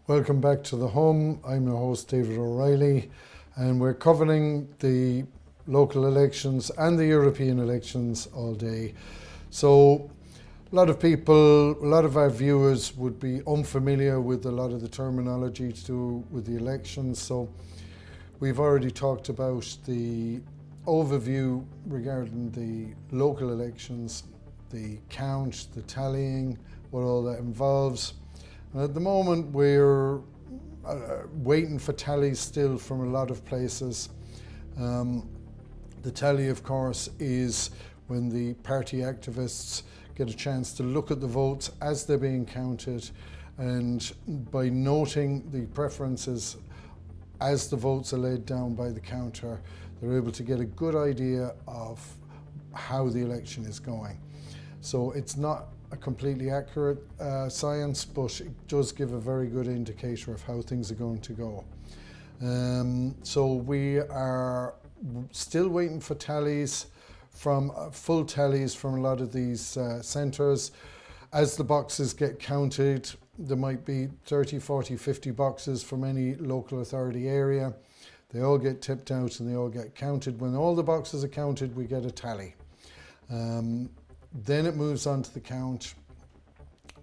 Welcome back to The Hum. I'm your host, David O'Reilly, and we're covering the local elections and the European elections all day. So a lot of people, a lot of our viewers would be unfamiliar with a lot of the terminology to do with the elections. So we've already talked about the overview regarding the local elections, the count, the tallying, what all that involves. And at the moment we're waiting for tallies still from a lot of places. The tally, of course, is when the party activists get a chance to look at the votes as they're being counted, and by noting the preferences as the votes are laid down by the counter, they're able to get a good idea of how the election is going. So it's not a completely accurate science, but it does give a very good indicator of how things are going to go. So we are still waiting for tallies from full tallies from a lot of these centres. As the boxes get counted, there might be 30, 40, 50 boxes from any local authority area. They all get tipped out and they all get counted. When all the boxes are counted, we get a tally. Then it moves on to the count,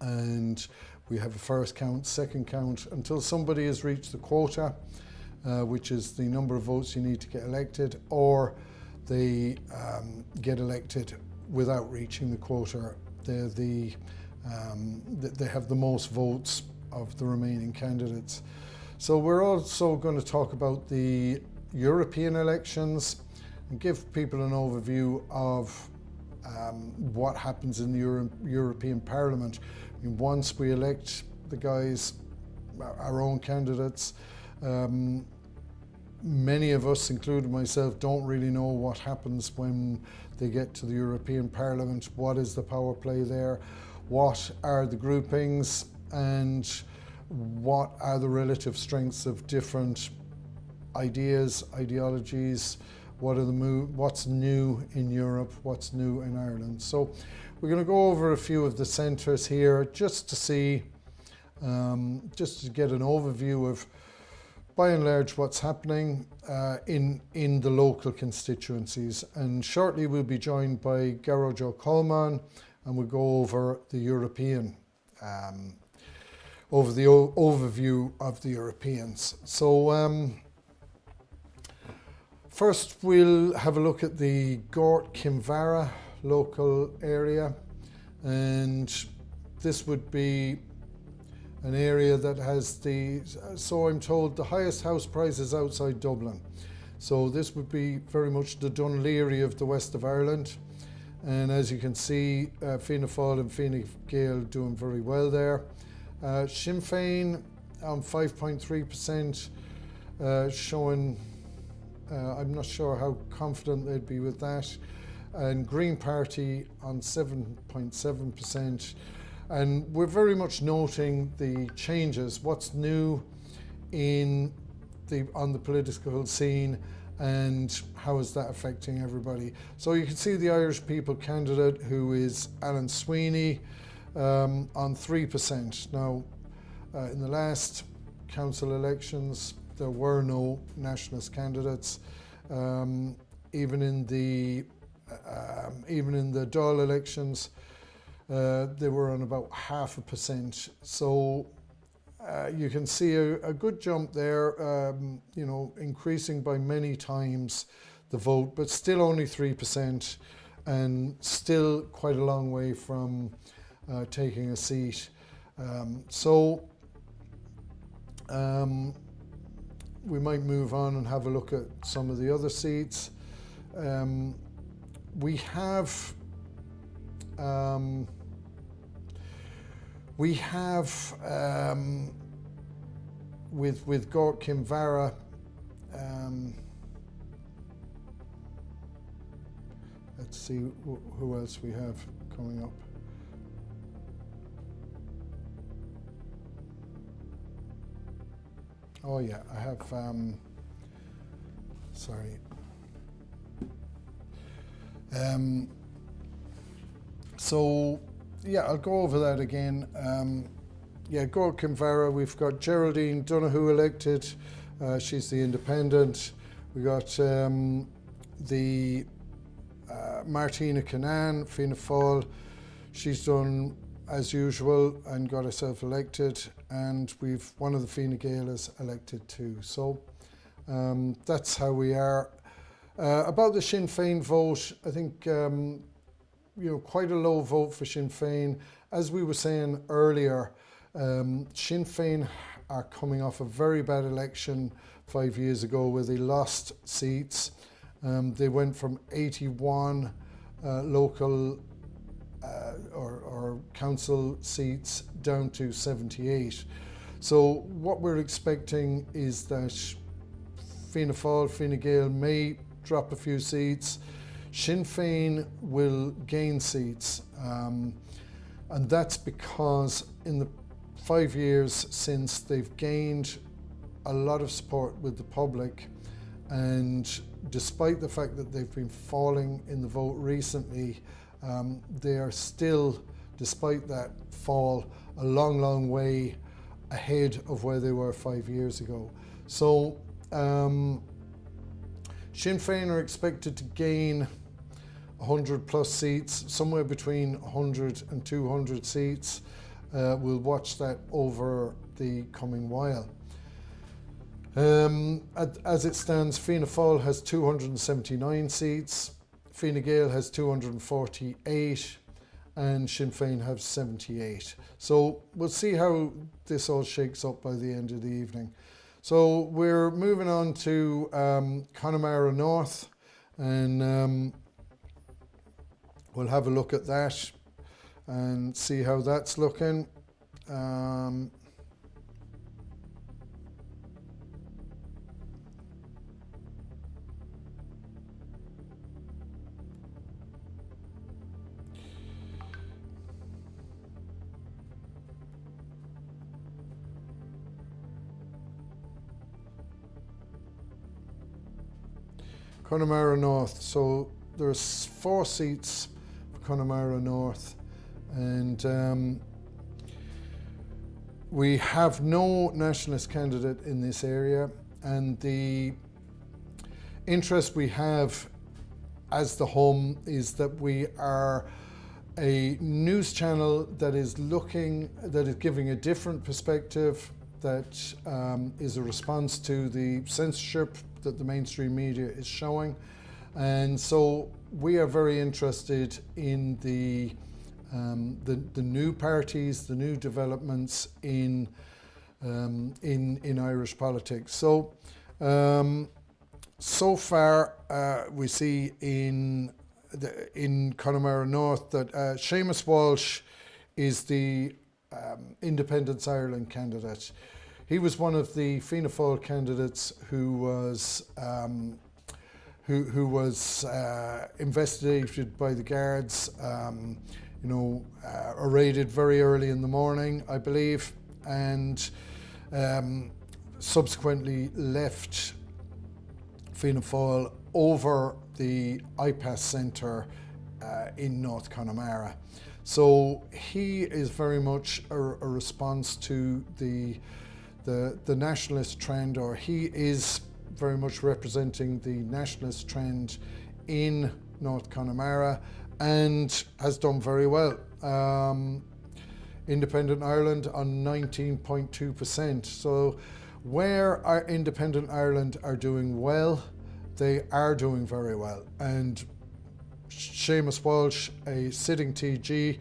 and we have a first count, second count, until somebody has reached the quota, which is the number of votes you need to get elected, or they get elected without reaching the quota. They have the most votes of the remaining candidates. So we're also going to talk about the European elections and give people an overview of what happens in the European Parliament. I mean, once we elect the guys, our own candidates, many of us, including myself, don't really know what happens when they get to the European Parliament. What is the power play there? What are the groupings? And what are the relative strengths of different ideas, ideologies? What's new in Europe, what's new in Ireland. So we're going to go over a few of the centres here just to see, just to get an overview of, by and large, what's happening in the local constituencies. And shortly we'll be joined by Garage O'Coleman, and we'll go over the European, over the overview of the Europeans. So first, we'll have a look at the Gort Kinvara local area, and this would be an area that has the, so I'm told, the highest house prices outside Dublin. So this would be very much the Dún Laoghaire of the west of Ireland. And as you can see, Fianna Fáil and Fine Gael doing very well there. Sinn Féin on 5.3%, showing I'm not sure how confident they'd be with that. And Green Party on 7.7%. And we're very much noting the changes, what's new on the political scene, and how is that affecting everybody. So you can see the Irish People candidate, who is Alan Sweeney, on 3%. Now, in the last council elections, there were no nationalist candidates. Even in the Dáil elections, they were on about 0.5%. So you can see a good jump there, you know, increasing by many times the vote, but still only 3% and still quite a long way from taking a seat. We might move on and have a look at some of the other seats. We have with Gort Kinvara, let's see who else we have coming up. Oh yeah, I have, sorry. So yeah, I'll go over that again. Yeah, Gort Kinvara, we've got Geraldine Donoghue elected. She's the independent. We got the Martina Canaan, Fianna Fáil. She's done as usual and got herself elected, and we've one of the Fine Gael is elected too. So that's how we are. About the Sinn Féin vote, I think you know, quite a low vote for Sinn Féin. As we were saying earlier, Sinn Féin are coming off a very bad election 5 years ago where they lost seats. They went from 81 local or council seats down to 78. So what we're expecting is that Fianna Fáil, Fine Gael may drop a few seats. Sinn Féin will gain seats, and that's because in the 5 years since they've gained a lot of support with the public, and despite the fact that they've been falling in the vote recently, they are still, despite that fall, a long, long way ahead of where they were 5 years ago. So Sinn Féin are expected to gain 100 plus seats, somewhere between 100 and 200 seats. We'll watch that over the coming while. As it stands, Fianna Fáil has 279 seats, Fine Gael has 248, and Sinn Féin have 78. So we'll see how this all shakes up by the end of the evening. So we're moving on to Connemara North, and we'll have a look at that and see how that's looking. Connemara North, so there's 4 seats for Connemara North, and we have no nationalist candidate in this area, and the interest we have as the home is that we are a news channel that is giving a different perspective, that is a response to the censorship that the mainstream media is showing. And so we are very interested in the new parties, the new developments in Irish politics. So so far we see in Connemara North that Seamus Walsh is the Independence Ireland candidate. He was one of the Fianna Fáil candidates who was investigated by the guards, arrested very early in the morning, I believe, and subsequently left Fianna Fáil over the IPAS Centre in North Connemara. So he is very much a response to the nationalist trend, or he is very much representing the nationalist trend in North Connemara, and has done very well. Independent Ireland on 19.2%. So where our Independent Ireland are doing well, they are doing very well. And Seamus Walsh, a sitting TG,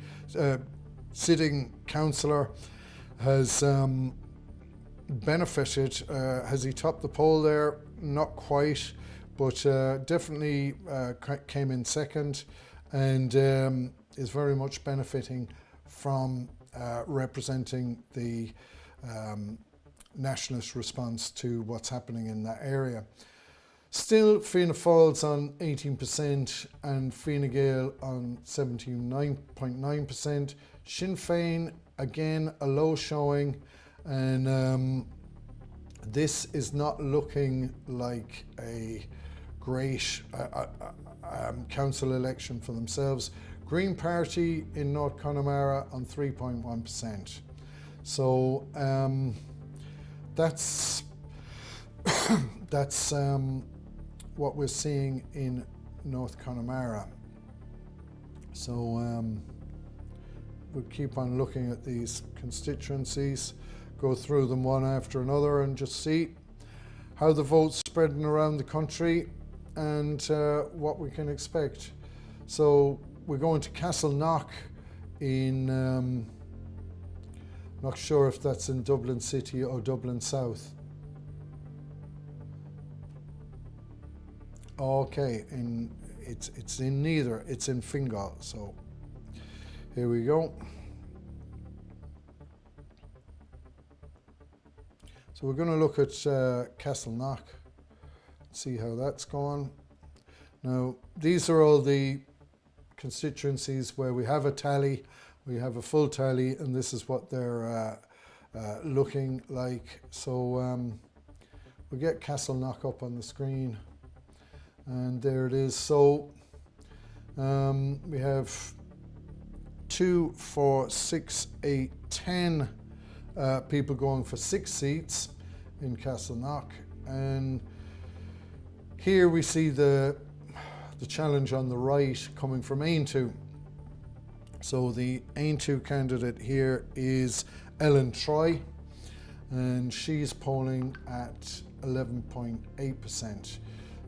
sitting councillor, has benefited. Has he topped the poll there? Not quite, but definitely came in second, and is very much benefiting from representing the nationalist response to what's happening in that area. Still, Fianna Fáil's on 18% and Fine Gael on 17.9%. Sinn Féin, again, a low showing, and this is not looking like a great council election for themselves. Green Party in North Connemara on 3.1%. So that's what we're seeing in North Connemara. So we'll keep on looking at these constituencies, go through them one after another, and just see how the vote's spreading around the country and what we can expect. So we're going to Castleknock in, not sure if that's in Dublin City or Dublin South. Okay, it's in neither, it's in Fingal. So here we go. So we're going to look at Castleknock, see how that's going. Now, these are all the constituencies where we have a tally, we have a full tally, and this is what they're looking like. So we'll get Castleknock up on the screen, and there it is. So we have 2, 4, 6, 8, 10 people going for 6 seats in Castleknock, and here we see the challenge on the right coming from Aontú. So the Aontú candidate here is Ellen Troy, and she's polling at 11.8%.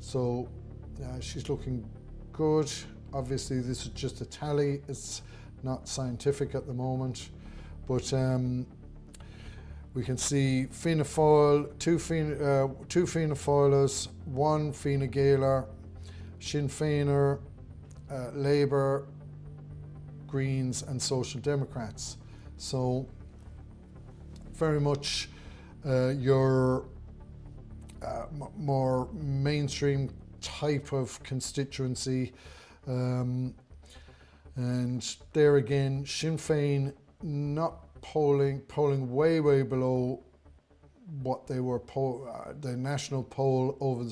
So she's looking good. Obviously this is just a tally, it's not scientific at the moment, but we can see Fianna Fáil, two Fianna Fáilers, 1 Fine Gaeler, Sinn Féiner, Labour, Greens and Social Democrats. So very much your more mainstream type of constituency, and there again Sinn Féin not polling way below what they were the national poll over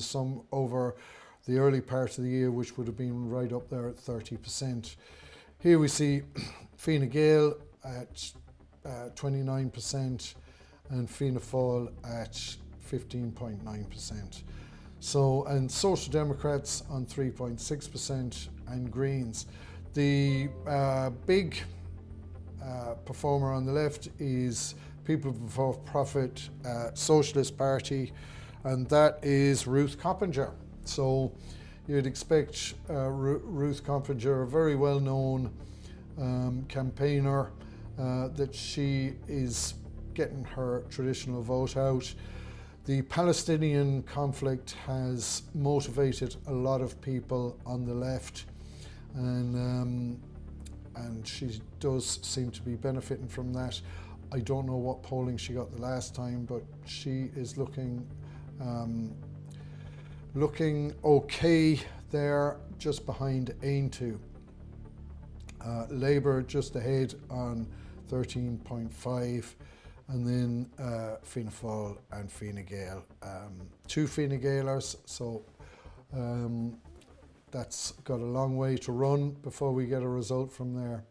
the early part of the year, which would have been right up there at 30%. Here we see Fine Gael at 29% and Fianna Fáil at 15.9%. So, and Social Democrats on 3.6% and Greens. The big performer on the left is People Before Profit Socialist Party, and that is Ruth Coppinger. So you'd expect Ruth Coppinger, a very well-known campaigner, that she is getting her traditional vote out. The Palestinian conflict has motivated a lot of people on the left, and she does seem to be benefiting from that. I don't know what polling she got the last time, but she is looking okay there, just behind Aontú. Labour just ahead on 13.5, and then Fianna Fáil and Fine Gael. 2 Fine Gaelers, so that's got a long way to run before we get a result from there.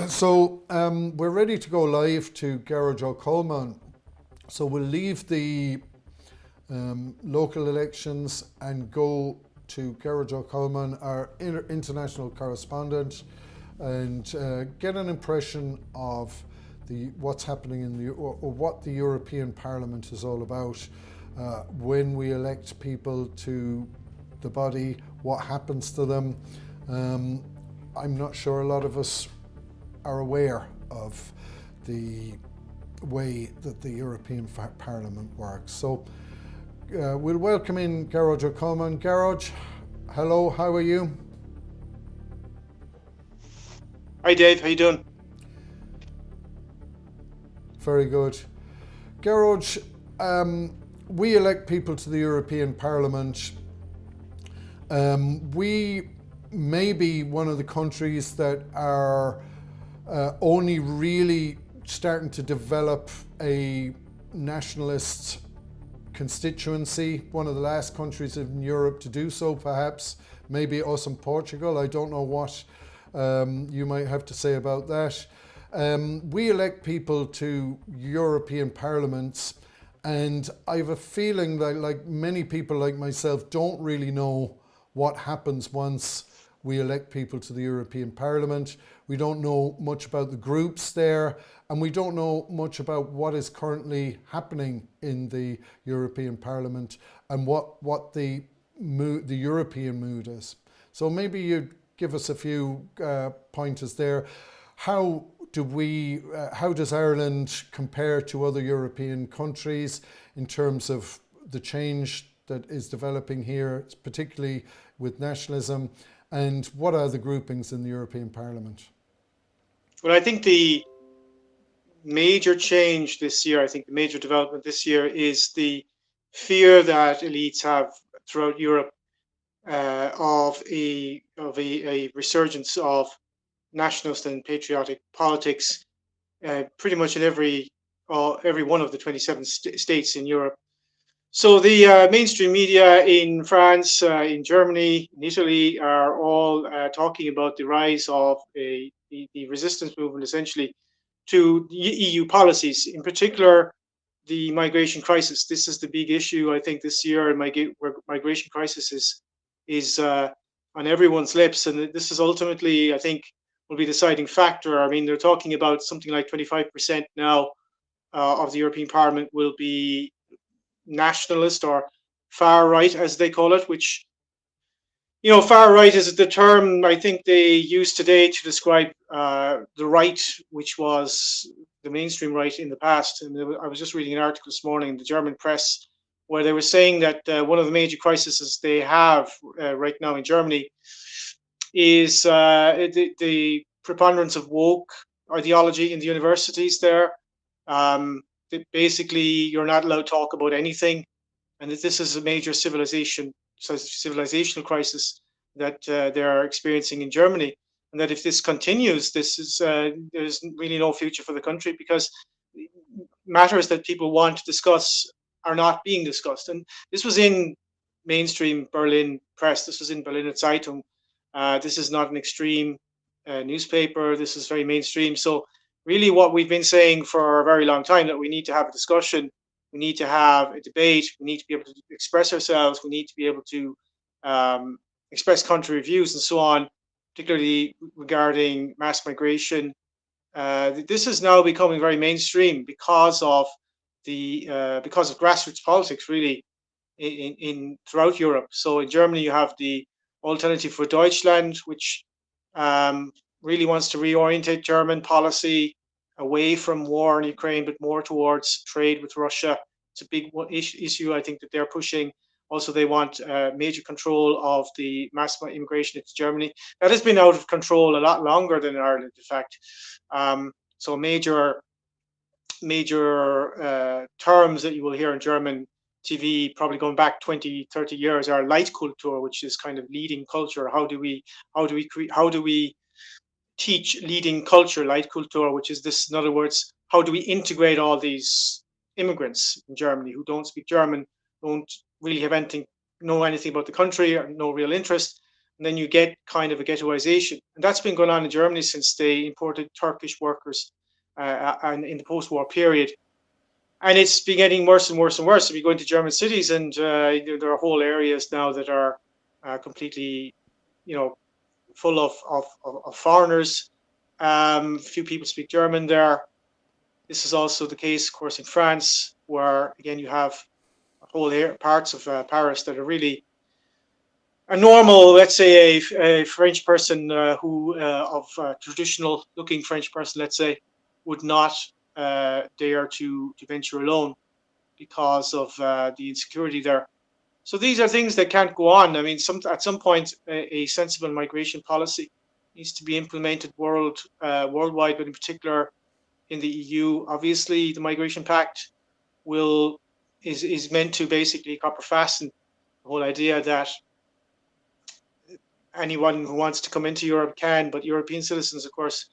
So we're ready to go live to Garage O'Colman. So we'll leave the local elections and go to Garage O'Colman, our international correspondent, and get an impression of what's happening or what the European Parliament is all about. When we elect people to the body, what happens to them. I'm not sure a lot of us are aware of the way that the European Parliament works. So we'll welcome in Gearóid O'Cullman. Gearóid, hello, how are you? Hi Dave, how you doing? Very good. Gearóid, we elect people to the European Parliament. We may be one of the countries that are only really starting to develop a nationalist constituency, one of the last countries in Europe to do so, perhaps. Maybe us and Portugal. I don't know what you might have to say about that. We elect people to European parliaments, and I have a feeling that, like many people like myself, don't really know what happens once we elect people to the European Parliament. We don't know much about the groups there, and we don't know much about what is currently happening in the European Parliament and what the European mood is. So maybe you'd give us a few pointers there. How does Ireland compare to other European countries in terms of the change that is developing here, particularly with nationalism, and what are the groupings in the European Parliament? Well, I think the major change this year, the major development this year is the fear that elites have throughout Europe of a resurgence of nationalist and patriotic politics, pretty much in every one of the 27 states in Europe. So the mainstream media in France, in Germany, in Italy are all talking about the rise of the resistance movement, essentially, to EU policies, in particular the migration crisis. This is the big issue, I think, this year. Migration crisis is on everyone's lips, and this is ultimately, I think, will be a deciding factor. I mean, they're talking about something like 25% now of the European Parliament will be nationalist or far right, as they call it, which, far right is the term I think they use today to describe the right, which was the mainstream right in the past. And I was just reading an article this morning in the German press where they were saying that one of the major crises they have right now in Germany is the preponderance of woke ideology in the universities there. Basically, you're not allowed to talk about anything, and that this is a major civilizational crisis that they're experiencing in Germany, and that if this continues, there's really no future for the country, because matters that people want to discuss are not being discussed. And this was in mainstream Berlin press. This was in Berliner Zeitung. This is not an extreme newspaper. This is very mainstream. So really what we've been saying for a very long time, that we need to have a discussion, we need to have a debate, we need to be able to express ourselves, we need to be able to express contrary views and so on, particularly regarding mass migration. This is now becoming very mainstream because of grassroots politics, really, in throughout Europe. So in Germany, you have the Alternative for Deutschland, which really wants to reorientate German policy away from war in Ukraine, but more towards trade with Russia. It's a big issue, I think, that they're pushing. Also, they want major control of the mass immigration into Germany. That has been out of control a lot longer than in Ireland, in fact. So major terms that you will hear in German TV, probably going back 20, 30 years, are Leitkultur, which is kind of leading culture. How do we teach leading culture, Leitkultur, which is this, in other words, how do we integrate all these immigrants in Germany who don't speak German, don't really know anything about the country, or no real interest, and then you get kind of a ghettoization. And that's been going on in Germany since they imported Turkish workers and in the post-war period. And it's been getting worse and worse and worse. If you go into German cities, and there are whole areas now that are completely, full of foreigners. Few people speak German there. This is also the case, of course, in France, where again you have whole parts of Paris that are really a normal, let's say, a French person who of traditional looking French person, let's say, would not dare to venture alone because of the insecurity there. So these are things that can't go on. I mean, at some point, a sensible migration policy needs to be implemented worldwide, but in particular in the EU. Obviously, the Migration Pact is meant to basically copper fasten the whole idea that anyone who wants to come into Europe can, but European citizens, of course,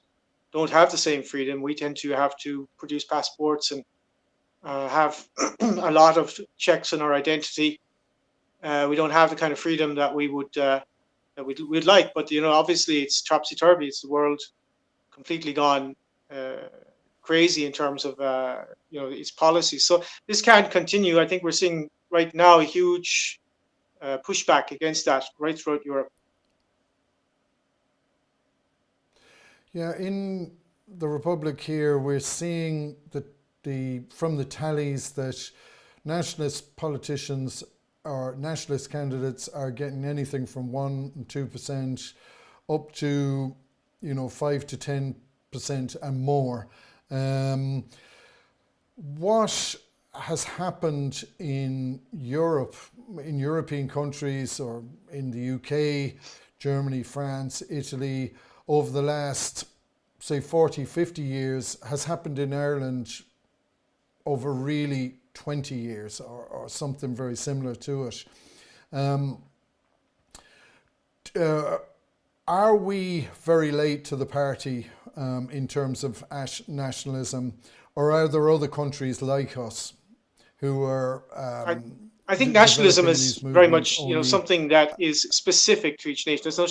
don't have the same freedom. We tend to have to produce passports and have a lot of checks on our identity. We don't have the kind of freedom that we'd like. But obviously, it's topsy turvy. It's the world completely gone crazy in terms of its policies. So this can't continue. I think we're seeing right now a huge pushback against that right throughout Europe. Yeah, in the Republic here, we're seeing that from the tallies that nationalist politicians or nationalist candidates are getting anything from 1% and 2% up to 5 to 10% and more. What has happened in Europe, in European countries, or in the UK, Germany, France, Italy, over the last, say, 40, 50 years, has happened in Ireland over really 20 years or something very similar to it. Are we very late to the party in terms of nationalism, or are there other countries like us who are I think nationalism is very much, only something that is specific to each nation. There's no,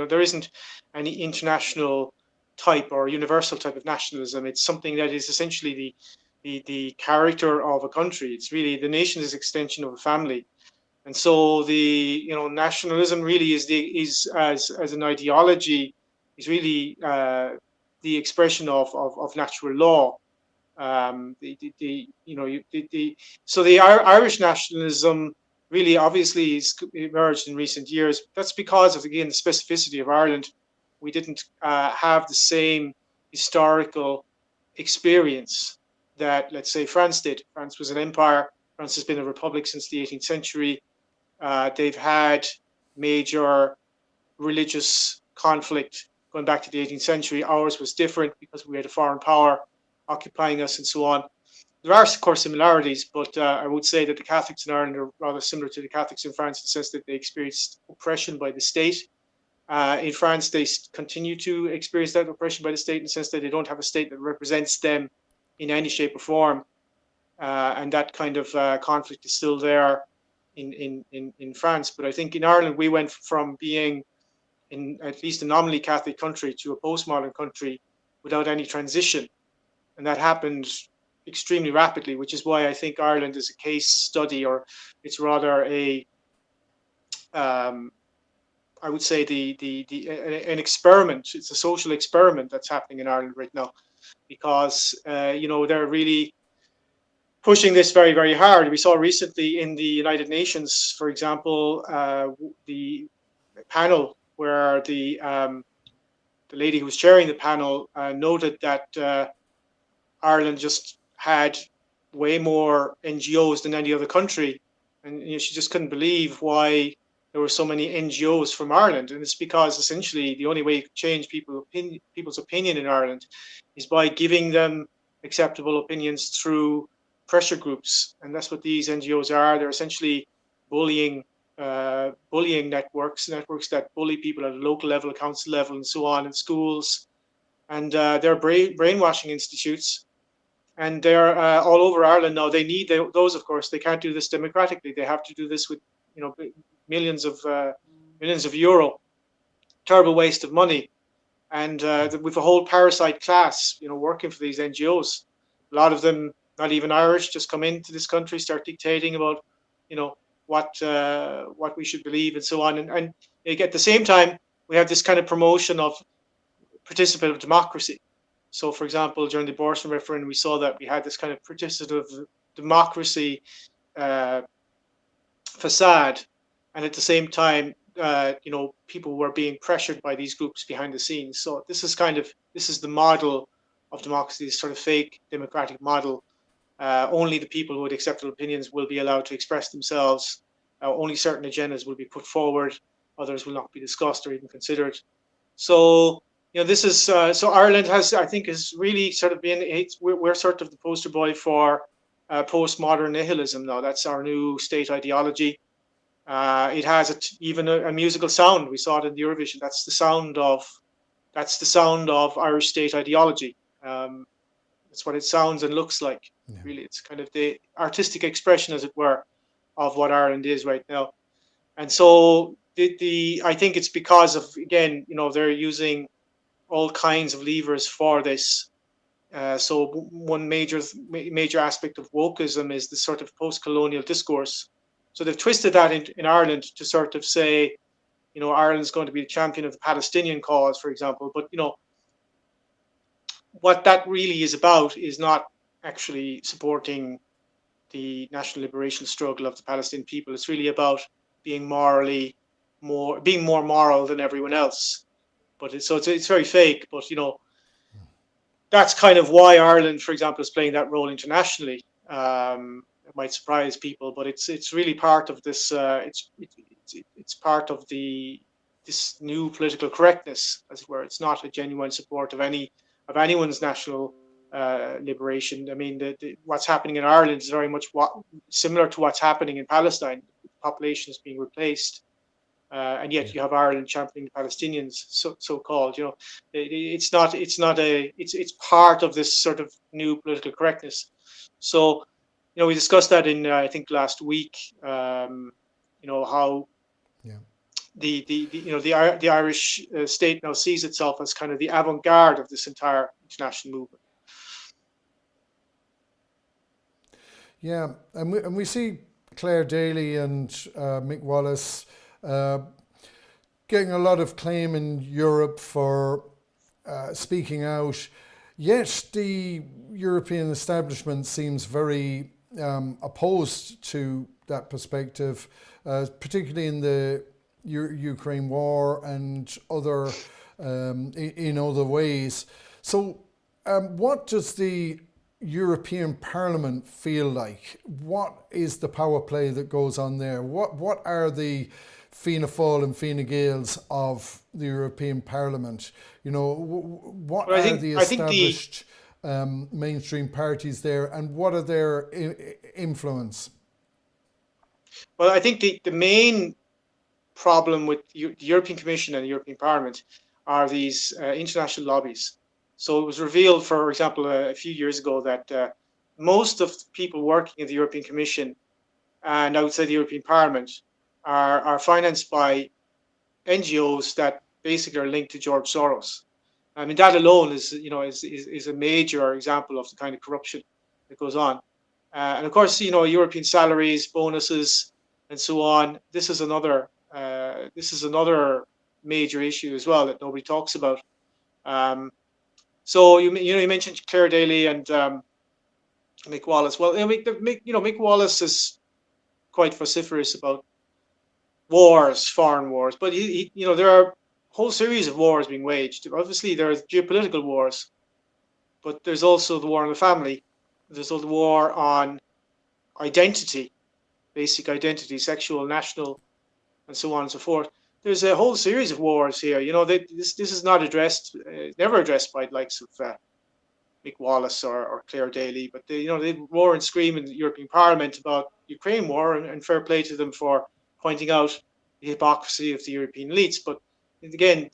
there isn't any international type or universal type of nationalism. It's something that is essentially the character of a country. It's really the nation is an extension of a family, and so the nationalism really is as an ideology is really the expression of natural law. So the Irish nationalism really obviously is emerged in recent years. That's because of, again, the specificity of Ireland. We didn't have the same historical experience that, let's say, France did. France was an empire. France has been a republic since the 18th century. They've had major religious conflict going back to the 18th century. Ours was different because we had a foreign power occupying us and so on. There are, of course, similarities, but I would say that the Catholics in Ireland are rather similar to the Catholics in France in the sense that they experienced oppression by the state. In France, they continue to experience that oppression by the state in the sense that they don't have a state that represents them in any shape or form. And that kind of conflict is still there in France. But I think in Ireland, we went from being in at least a nominally Catholic country to a postmodern country without any transition. And that happened extremely rapidly, which is why I think Ireland is a case study, or it's rather I would say an experiment. It's a social experiment that's happening in Ireland right now, because they're really pushing this very, very hard. We saw recently in the United Nations, for example, the panel where the lady who was chairing the panel noted that Ireland just had way more NGOs than any other country, and she just couldn't believe why there were so many NGOs from Ireland. And it's because essentially the only way you could change people's opinion in Ireland is by giving them acceptable opinions through pressure groups, and that's what these NGOs are. They're essentially bullying networks that bully people at a local level, council level, and so on in schools, and they're brainwashing institutes. And they're all over Ireland now. They need those, of course. They can't do this democratically. They have to do this with, millions of euro. Terrible waste of money. And with a whole parasite class, working for these NGOs. A lot of them, not even Irish, just come into this country, start dictating about, what we should believe and so on. And at the same time, we have this kind of promotion of participative democracy. So, for example, during the abortion referendum, we saw that we had this kind of participative democracy facade, and at the same time, people were being pressured by these groups behind the scenes. So this is the model of democracy, this sort of fake democratic model. Only the people with acceptable opinions will be allowed to express themselves. Only certain agendas will be put forward. Others will not be discussed or even considered. So, this is so Ireland has, I think, has really sort of been. We're sort of the poster boy for postmodern nihilism now. That's our new state ideology. It has even a musical sound. We saw it in the Eurovision. That's the sound of Irish state ideology. That's what it sounds and looks like. Yeah. Really, it's kind of the artistic expression, as it were, of what Ireland is right now. And so I think it's because of, again, they're using all kinds of levers for this. So one major aspect of wokeism is the sort of post-colonial discourse. So they've twisted that in Ireland to sort of say, Ireland's going to be a champion of the Palestinian cause, for example. But, what that really is about is not actually supporting the national liberation struggle of the Palestinian people. It's really about being more moral than everyone else. But it's very fake. But that's kind of why Ireland, for example, is playing that role internationally. It might surprise people, but it's really part of this. It's part of this new political correctness, as it were. It's not a genuine support of anyone's national liberation. I mean, what's happening in Ireland is very much similar to what's happening in Palestine. The population is being replaced, and yet you have Ireland championing the Palestinians, so-called. It's part of this sort of new political correctness. So, we discussed that in I think last week. How the Irish state now sees itself as kind of the avant-garde of this entire international movement. Yeah, and we see Claire Daly and Mick Wallace getting a lot of claim in Europe for speaking out, yet the European establishment seems very opposed to that perspective, particularly in the Ukraine war and other in other ways. So what does the European Parliament feel like? What is the power play that goes on there? What are the Fianna Fáil and Fine Gaels of the European Parliament? What are the established mainstream parties there, and what are their influence? Well, I think the main problem with the European Commission and the European Parliament are these international lobbies. So it was revealed, for example, a few years ago that most of the people working in the European Commission and I would say the European Parliament are financed by NGOs that basically are linked to George Soros. I mean, that alone is a major example of the kind of corruption that goes on. And of course, European salaries, bonuses, and so on. This is another major issue as well that nobody talks about. So you mentioned Claire Daly and Mick Wallace. Well, Mick Wallace is quite vociferous about wars, foreign wars, but there are a whole series of wars being waged. Obviously, there are geopolitical wars, but there's also the war on the family. There's also the war on identity, basic identity, sexual, national, and so on and so forth. There's a whole series of wars here. This is not addressed, never addressed by the likes of Mick Wallace or Claire Daly, but they roar and scream in the European Parliament about Ukraine war, and fair play to them for pointing out the hypocrisy of the European elites. But again,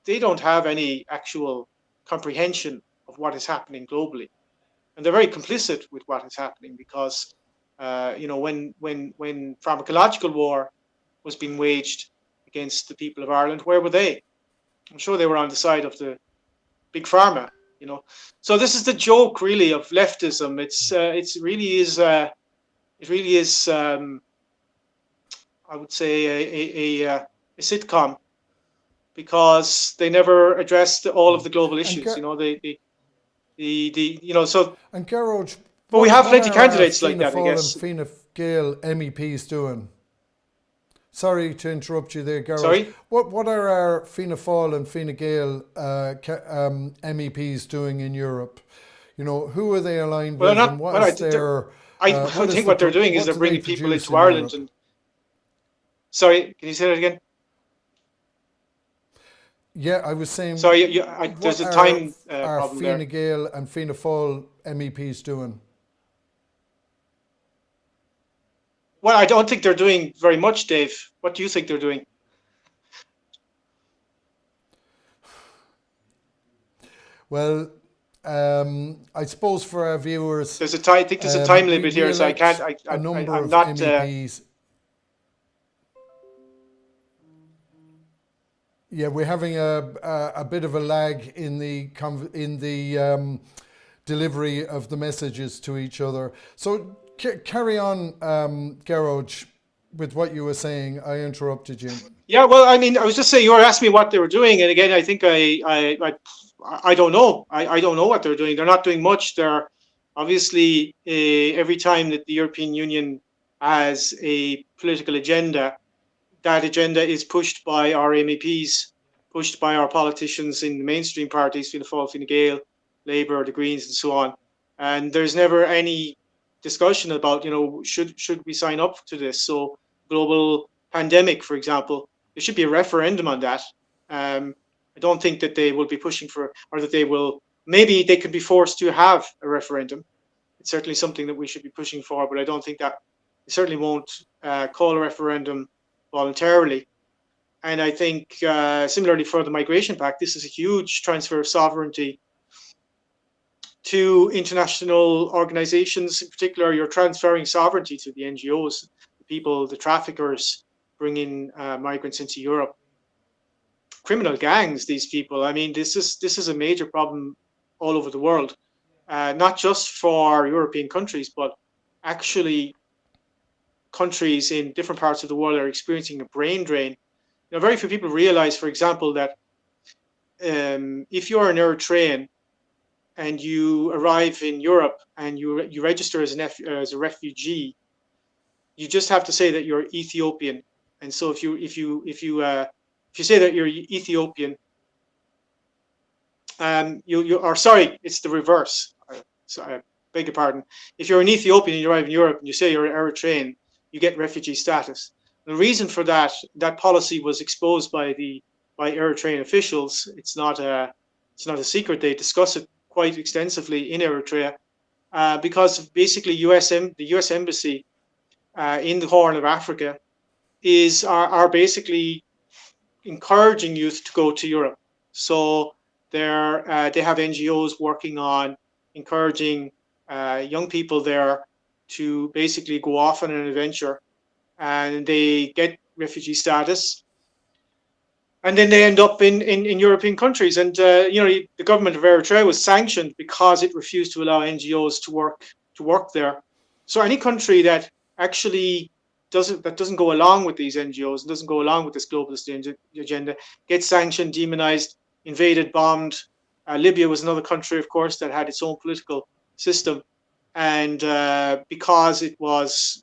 they don't have any actual comprehension of what is happening globally, and they're very complicit with what is happening because, when pharmacological war was being waged against the people of Ireland, where were they? I'm sure they were on the side of the big pharma. So this is the joke, really, of leftism. It really is. I would say a sitcom, because they never addressed all of the global And, issues. Ger- So, and Gerard, but we have what plenty of are our candidates like Fianna that, I Fáil and guess. Fianna Gael MEPs doing? Sorry to interrupt you there, Gerard. Sorry? What are our Fianna Fáil and Fianna Gael MEPs doing in Europe? You know, who are they aligned Well, with, and not, well, what is their I what is think the what they're doing is what they're do they bringing people produce into in Ireland. Europe? And sorry, can you say that again? Yeah, I was saying, Sorry, there's what a are time our problem Fine there. Gael and Fianna Fáil MEPs doing? Well, I don't think they're doing very much, Dave. What do you think they're doing? Well, I suppose for our viewers, I think there's a time limit we here, so I can't. elect a number I'm of not. MEPs. Yeah, we're having a bit of a lag in the delivery of the messages to each other. So carry on, Gerard, with what you were saying. I interrupted you. Yeah, well, I mean, I was just saying you were asking me what they were doing, and again, I think I don't know. I don't know what they're doing. They're not doing much. They're obviously every time that the European Union has a political agenda, that agenda is pushed by our MEPs, pushed by our politicians in the mainstream parties, Fianna Fáil, Fine Gael, Labour, the Greens, and so on. And there's never any discussion about, should we sign up to this? So global pandemic, for example, there should be a referendum on that. I don't think that they will be pushing for, or that they will, maybe they could be forced to have a referendum. It's certainly something that we should be pushing for, but I don't think that, they certainly won't call a referendum voluntarily. And I think similarly for the Migration Pact, this is a huge transfer of sovereignty to international organizations. In particular, you're transferring sovereignty to the NGOs, the people, the traffickers bringing migrants into Europe. Criminal gangs, these people. I mean, this is a major problem all over the world, not just for European countries, but actually countries in different parts of the world are experiencing a brain drain. Very few people realize, for example, that if you're an Eritrean and you arrive in Europe and you register as a refugee, you just have to say that you're Ethiopian. And so if you say that you're Ethiopian, it's the reverse. So I beg your pardon. If you're an Ethiopian and you arrive in Europe and you say you're an Eritrean, you get refugee status. The reason for that policy was exposed by Eritrean officials. It's not a secret. They discuss it quite extensively in Eritrea, because basically the U.S. embassy in the Horn of Africa are basically encouraging youth to go to Europe. So they have NGOs working on encouraging young people there to basically go off on an adventure, and they get refugee status, and then they end up in European countries. And the government of Eritrea was sanctioned because it refused to allow NGOs to work there. So any country that actually doesn't go along with these NGOs and doesn't go along with this globalist agenda gets sanctioned, demonized, invaded, bombed. Libya was another country, of course, that had its own political system, and because it was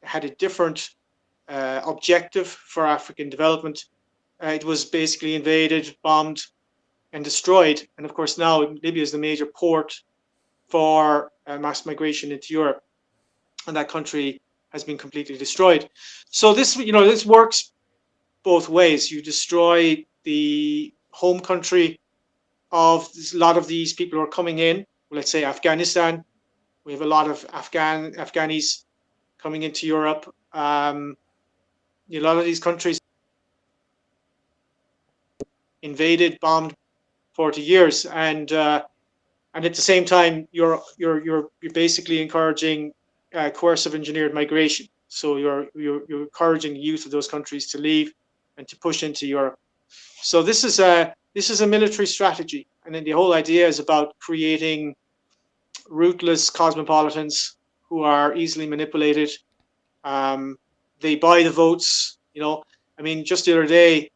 had a different objective for African development, it was basically invaded, bombed, and destroyed. And of course, now Libya is the major port for mass migration into Europe, and that country has been completely destroyed. So this works both ways. You destroy the home country of a lot of these people who are coming in. Let's say Afghanistan. We have a lot of Afghanis coming into Europe. A lot of these countries invaded, bombed 40 years, and at the same time, you're basically encouraging coercive engineered migration. So you're encouraging the youth of those countries to leave and to push into Europe. So this is a military strategy, and then the whole idea is about creating ruthless cosmopolitans who are easily manipulated. They buy the votes. I mean, just the other day,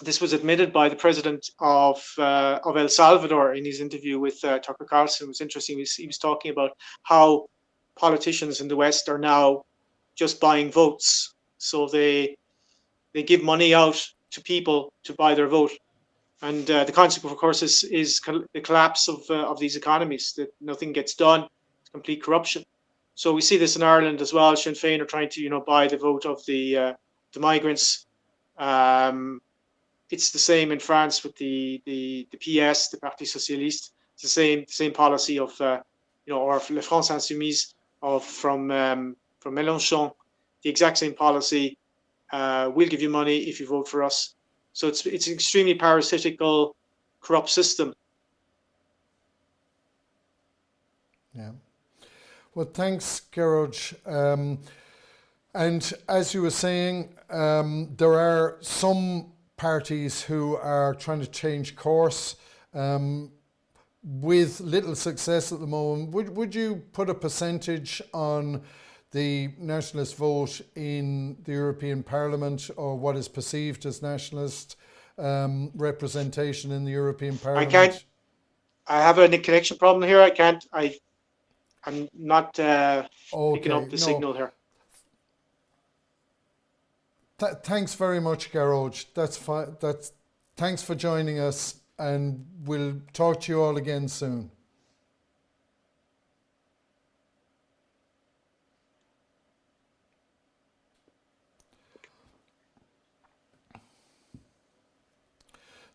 This was admitted by the president of El Salvador in his interview with Tucker Carlson. It was interesting. He was talking about how politicians in the West are now just buying votes. So they give money out to people to buy their vote. And the consequence, of course, is the collapse of these economies, that nothing gets done, complete corruption. So we see this in Ireland as well. Sinn Féin are trying to, buy the vote of the migrants. It's the same in France with the PS, the Parti Socialiste. It's the same policy of, or Le France Insoumise from Mélenchon. The exact same policy. We'll give you money if you vote for us. So it's an extremely parasitical, corrupt system. Yeah. Well, thanks, Gearóid. And as you were saying, there are some parties who are trying to change course with little success at the moment. Would you put a percentage on the nationalist vote in the European Parliament, or what is perceived as nationalist representation in the European Parliament? I can't. I have a connection problem here. I can't. I'm not picking up the signal here. Thanks very much, Gearóid. That's fine. Thanks for joining us, and we'll talk to you all again soon.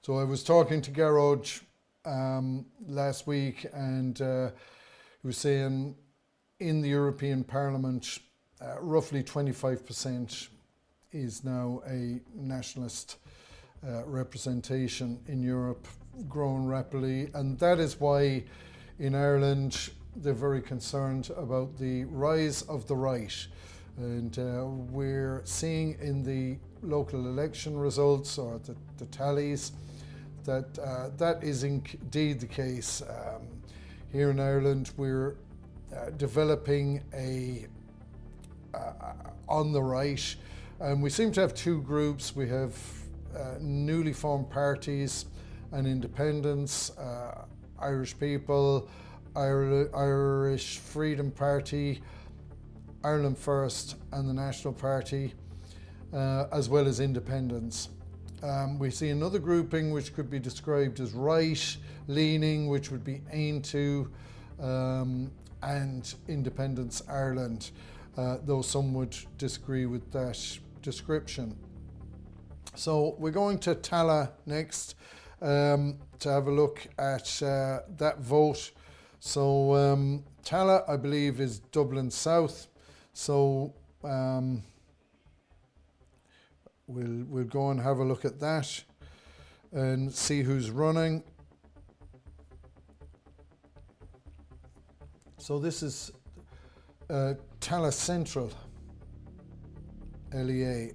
So I was talking to Gearóid last week, and he was saying in the European Parliament, roughly 25% is now a nationalist representation in Europe, growing rapidly. And that is why in Ireland they're very concerned about the rise of the right. And we're seeing in the local election results, or the tallies, that that is indeed the case. Here in Ireland, we're developing on the right, and we seem to have two groups. We have newly formed parties and independents, Irish People, Irish Freedom Party, Ireland First, and the National Party, as well as independents. We see another grouping which could be described as right-leaning, which would be Aontú and Independence Ireland, though some would disagree with that description. So we're going to Tallaght next to have a look at that vote. So Tallaght, I believe, is Dublin South. So we'll go and have a look at that and see who's running. So this is Tallaght Central, LEA.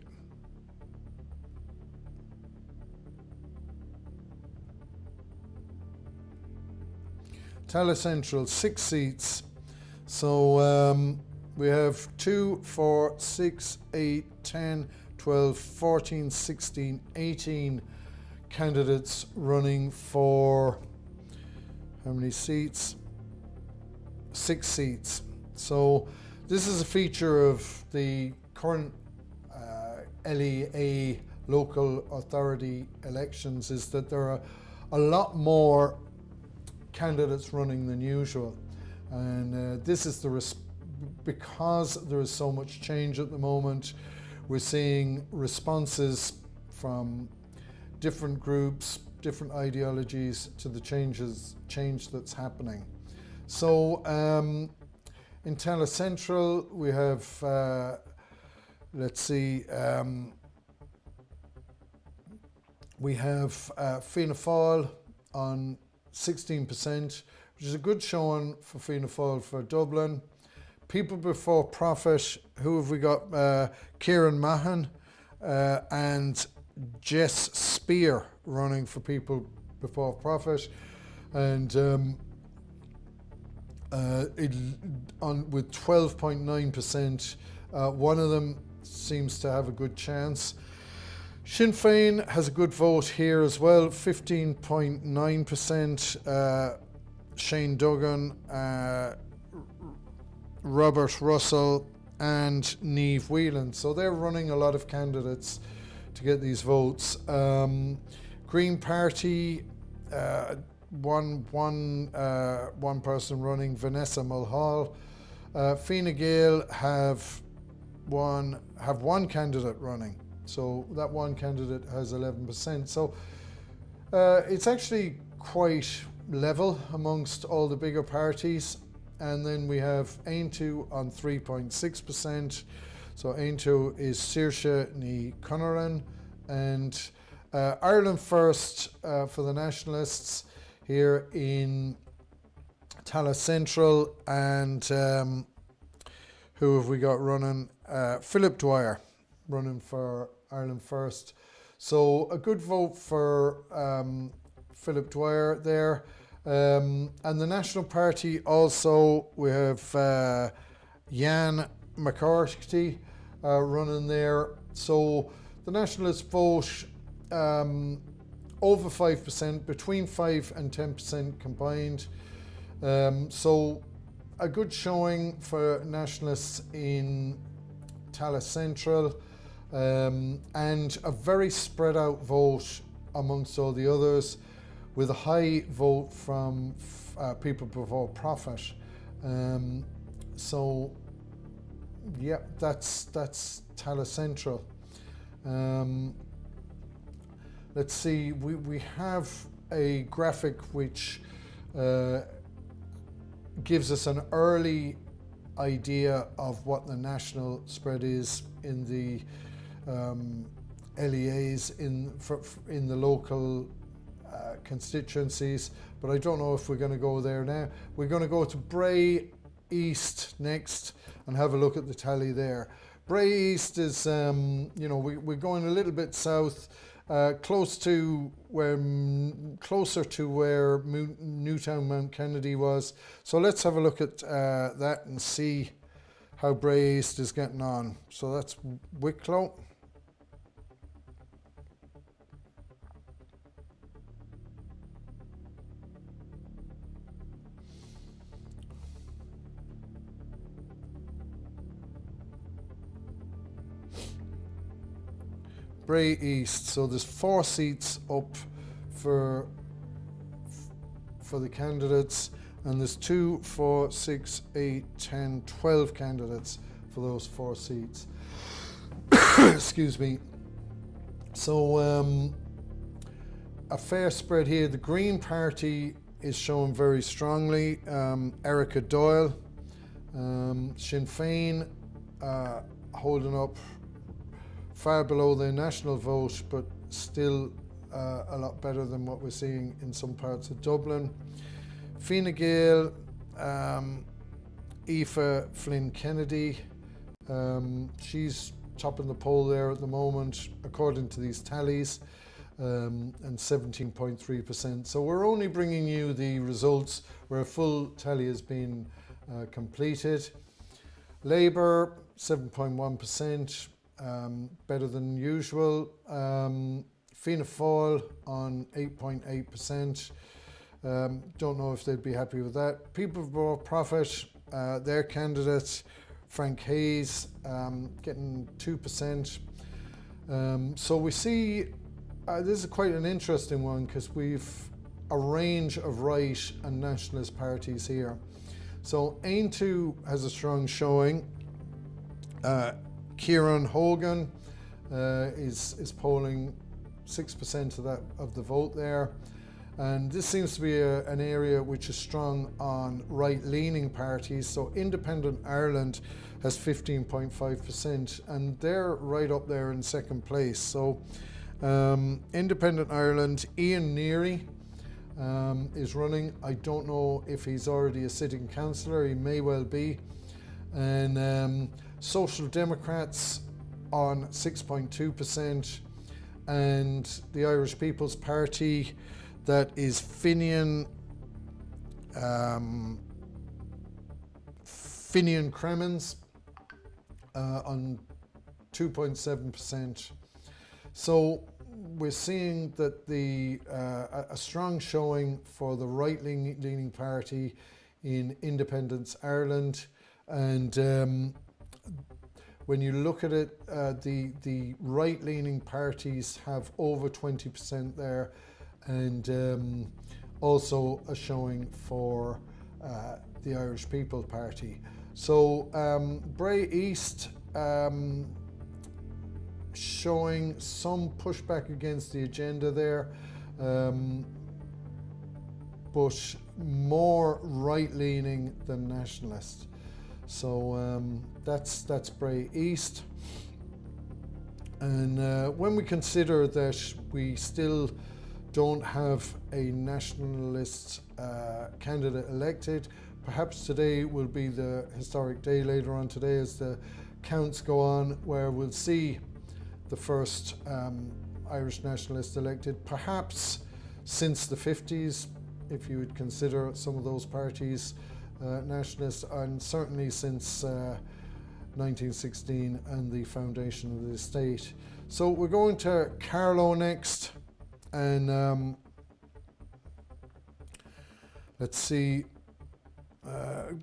Tallaght Central, 6 seats. So we have 2, 4, 6, 8, 10, 12, 14, 16, 18 candidates running for how many seats? 6 seats. So this is a feature of the current LEA local authority elections, is that there are a lot more candidates running than usual, and this is because there is so much change at the moment. We're seeing responses from different groups, different ideologies to the change that's happening. So in Tallaght Central we have we have Fianna Fáil on 16%, which is a good showing for Fianna Fáil for Dublin. People Before Profit, who have we got? Kieran Mahan and Jess Spear running for People Before Profit, and with 12.9%, one of them seems to have a good chance. Sinn Féin has a good vote here as well, 15.9%. Shane Duggan, Robert Russell and Niamh Whelan. So they're running a lot of candidates to get these votes. Green Party, one person running, Vanessa Mulhall. Fine Gael have one candidate running. So that one candidate has 11%. So it's actually quite level amongst all the bigger parties. And then we have Aontú on 3.6%. So Aontú is Saoirse Ní Chonaireann. And Ireland First for the Nationalists here in Tallaght Central. And who have we got running? Philip Dwyer running for Ireland First. So a good vote for Philip Dwyer there. And the National Party also, we have Jan McCarthy running there. So the Nationalist vote over 5%, between 5 and 10% combined. So a good showing for Nationalists in Tallaght Central, and a very spread out vote amongst all the others, with a high vote from People Before Profit. So yeah, that's Tallaght Central. Let's see, we have a graphic which gives us an early idea of what the national spread is in the LEAs in the local constituencies, but I don't know if we're going to go there now. We're going to go to Bray East next and have a look at the tally there. Bray East is, we're going a little bit south, closer to where Newtown Mount Kennedy was. So let's have a look at that and see how Bray East is getting on. So that's Wicklow. Bray East, so there's 4 seats up for the candidates, and there's 2, 4, 6, 8, 10, 12 candidates for those 4 seats. Excuse me. So a fair spread here. The Green Party is showing very strongly. Erica Doyle, Sinn Féin holding up far below the national vote, but still a lot better than what we're seeing in some parts of Dublin. Fine Gael, Aoife Flynn Kennedy, she's topping the poll there at the moment, according to these tallies, and 17.3%. So we're only bringing you the results where a full tally has been completed. Labour, 7.1%. Better than usual. Fianna Fáil on 8.8%. Don't know if they'd be happy with that. People Before Profit, their candidate, Frank Hayes, getting 2%. So we see, this is quite an interesting one, because we've a range of right and nationalist parties here. So Aontú has a strong showing. Kieran Hogan is polling 6% of the vote there, and this seems to be an area which is strong on right-leaning parties. So Independent Ireland has 15.5%, and they're right up there in second place. So Independent Ireland, Ian Neary is running. I don't know if he's already a sitting councillor. He may well be. And Social Democrats on 6.2%, and the Irish People's Party, that is Finian Cremins on 2.7%. So we're seeing that a strong showing for the right-leaning party in Independence Ireland, and when you look at it, the right-leaning parties have over 20% there, and also a showing for the Irish People Party. So Bray East showing some pushback against the agenda there, but more right-leaning than nationalist. So that's Bray East. And when we consider that we still don't have a nationalist candidate elected, perhaps today will be the historic day later on today as the counts go on, where we'll see the first Irish nationalist elected, perhaps since the 50s, if you would consider some of those parties nationalist, and certainly since 1916 and the foundation of the state. So we're going to Carlow next, and let's see,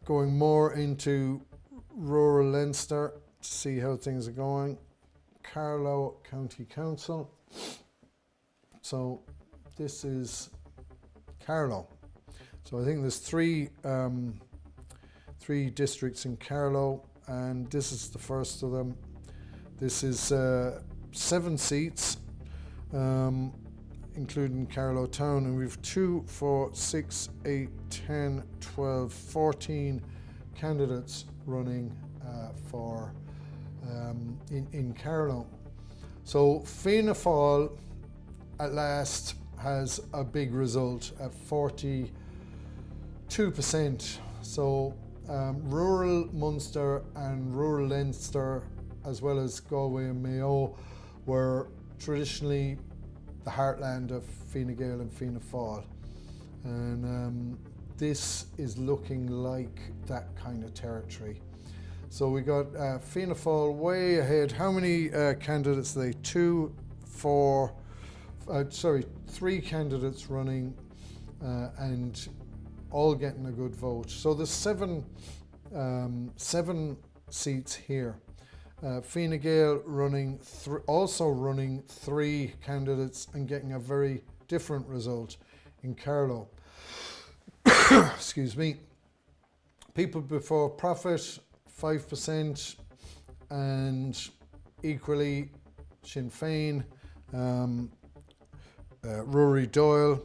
going more into rural Leinster to see how things are going. Carlow County Council. So this is Carlow. So I think there's three districts in Carlow, and this is the first of them. This is 7 seats, including Carlow Town, and we've 2, 4, 6, 8, 10, 12, 14 candidates running for in Carlow. So Fianna Fáil at last has a big result at 42%. So rural Munster and rural Leinster, as well as Galway and Mayo, were traditionally the heartland of Fine Gael and Fianna Fáil, and this is looking like that kind of territory. So we got Fianna Fáil way ahead. How many candidates are they? 3 candidates running, and all getting a good vote. So there's 7 seats here. Fine Gael also running 3 candidates and getting a very different result in Carlow. Excuse me. People Before Profit 5%, and equally Sinn Féin, Rory Doyle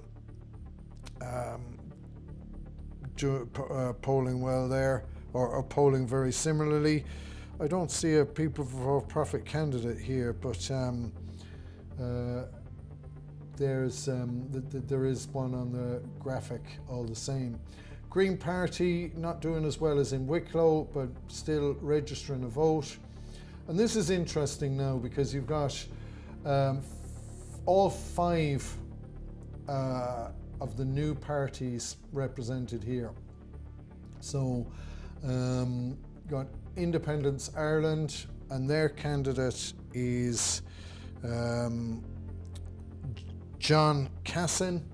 polling well there, or polling very similarly. I don't see a People Before Profit candidate here, but there is one on the graphic all the same. Green Party not doing as well as in Wicklow, but still registering a vote. And this is interesting now because you've got all 5 of the new parties represented here. So got Independence Ireland, and their candidate is John Cassin,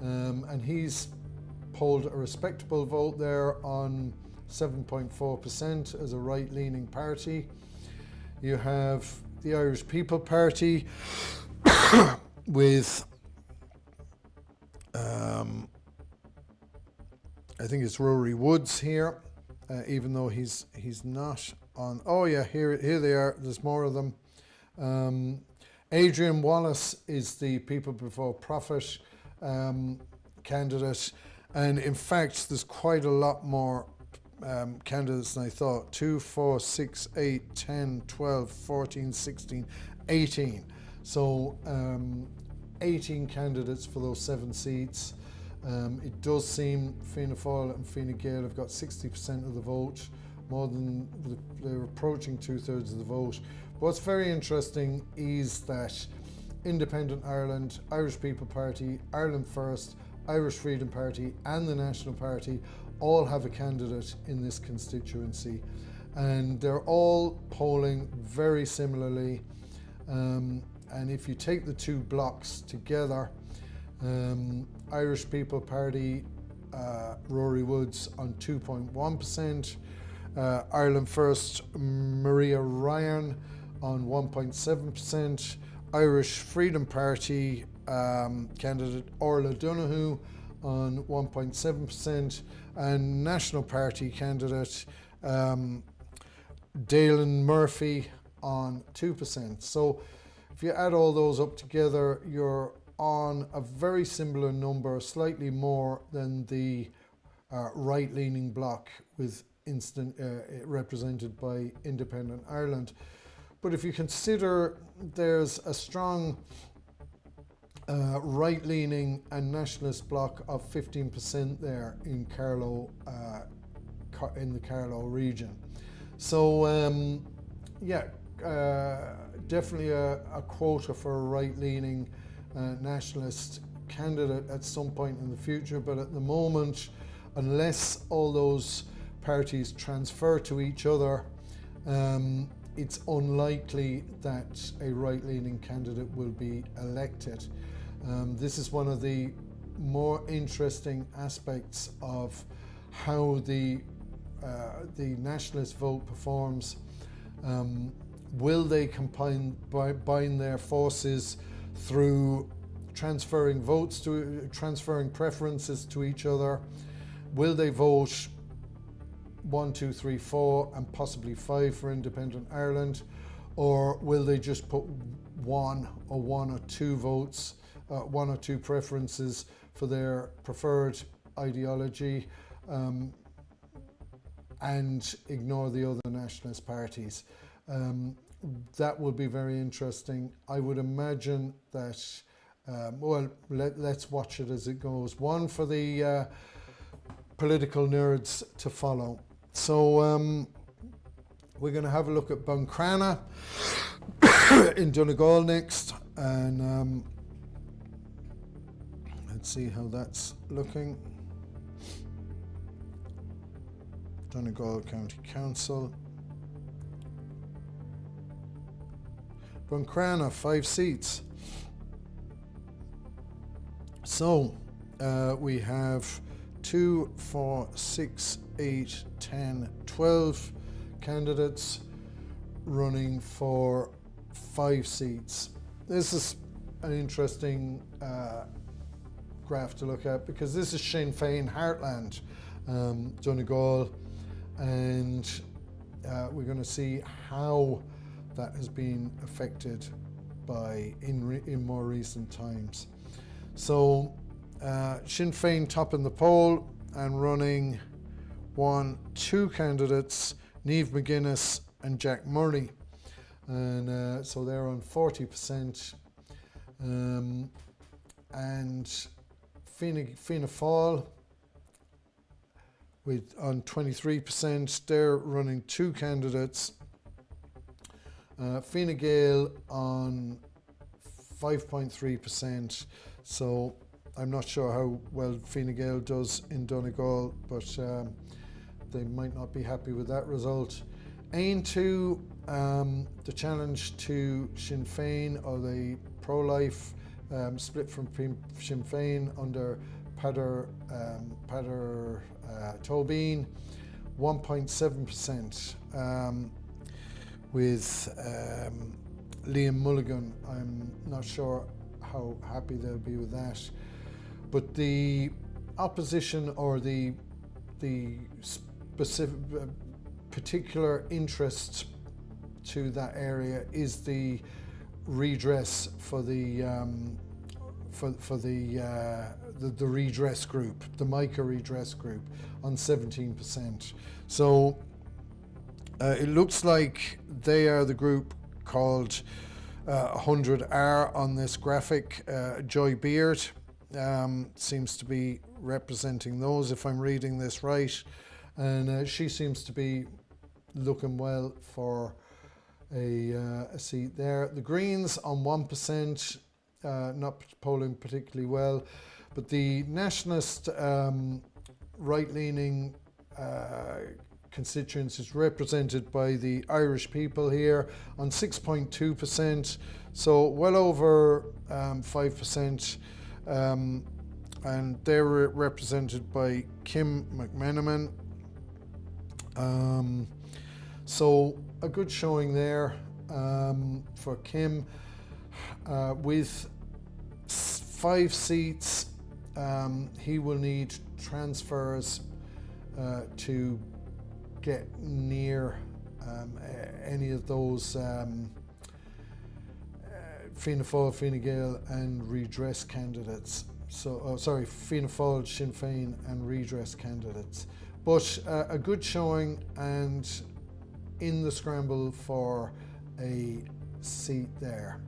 and he's polled a respectable vote there on 7.4% as a right-leaning party. You have the Irish People Party with I think it's Rory Woods here, even though he's not on. Oh yeah, here they are. There's more of them. Adrian Wallace is the People Before Profit candidate, and in fact there's quite a lot more candidates than I thought. 2, 4, 6, 8, 10, 12, 14, 16, 18. So 18 candidates for those 7 seats. It does seem Fianna Fáil and Fine Gael have got 60% of the vote, more than they're approaching 2/3 of the vote. But what's very interesting is that Independent Ireland, Irish People Party, Ireland First, Irish Freedom Party and the National Party all have a candidate in this constituency, and they're all polling very similarly. and if you take the two blocks together, Irish People Party, Rory Woods on 2.1%, Ireland First, Maria Ryan on 1.7%, Irish Freedom Party candidate Orla Donoghue on 1.7%, and National Party candidate Dalen Murphy on 2%. So if you add all those up together, you're on a very similar number, slightly more than the right-leaning bloc with represented by Independent Ireland. But if you consider there's a strong right-leaning and nationalist bloc of 15% there in Carlow, in the Carlow region. So definitely a quota for a right-leaning nationalist candidate at some point in the future, but at the moment, unless all those parties transfer to each other, it's unlikely that a right-leaning candidate will be elected. This is one of the more interesting aspects of how the nationalist vote performs. Will they bind their forces through transferring preferences to each other? Will they vote 1, 2, 3, 4 and possibly 5 for Independent Ireland, or will they just put one or two votes, one or two preferences for their preferred ideology, and ignore the other nationalist parties? That would be very interesting. I would imagine that, let's watch it as it goes. One for the political nerds to follow. So we're going to have a look at Buncrana in Donegal next, and let's see how that's looking. Donegal County Council. Buncrana, 5 seats. So we have 2, 4, 6, 8, 10, 12 candidates running for 5 seats. This is an interesting graph to look at, because this is Sinn Féin heartland, Donegal, and we're going to see how that has been affected by in more recent times. So Sinn Féin top in the poll and running 2 candidates, Niamh McGuinness and Jack Murray, and so they're on 40%, and Fianna Fáil on 23%. They're running 2 candidates. Fine Gael on 5.3%. So I'm not sure how well Fine Gael does in Donegal, but they might not be happy with that result. Aontú, the challenge to Sinn Féin, or the pro-life, split from Sinn Féin under Peadar Tóibín, 1.7%, with Liam Mulligan. I'm not sure how happy they'll be with that. But the opposition, or the specific particular interest to that area, is the redress for the redress group, the MICA redress group, on 17%. So it looks like they are the group called 100R on this graphic. Joy Beard seems to be representing those, if I'm reading this right, and she seems to be looking well for a seat there. The Greens on 1%, not polling particularly well, but the nationalist right-leaning constituency is represented by the Irish people here on 6.2%, so well over 5%, and they're represented by Kim McMenamin. So a good showing there for Kim. With 5 seats, he will need transfers to get near any of those Fianna Fáil, Fine Gael and redress candidates. So, Fianna Fáil, Sinn Féin and redress candidates. But a good showing and in the scramble for a seat there.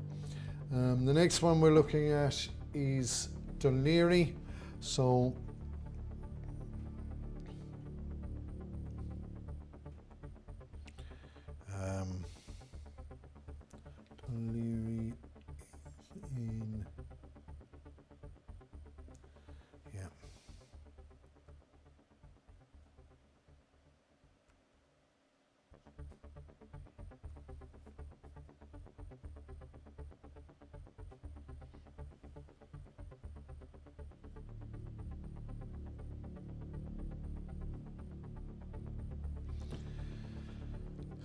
The next one we're looking at is Dún Laoghaire. So Dún Laoghaire in, yeah.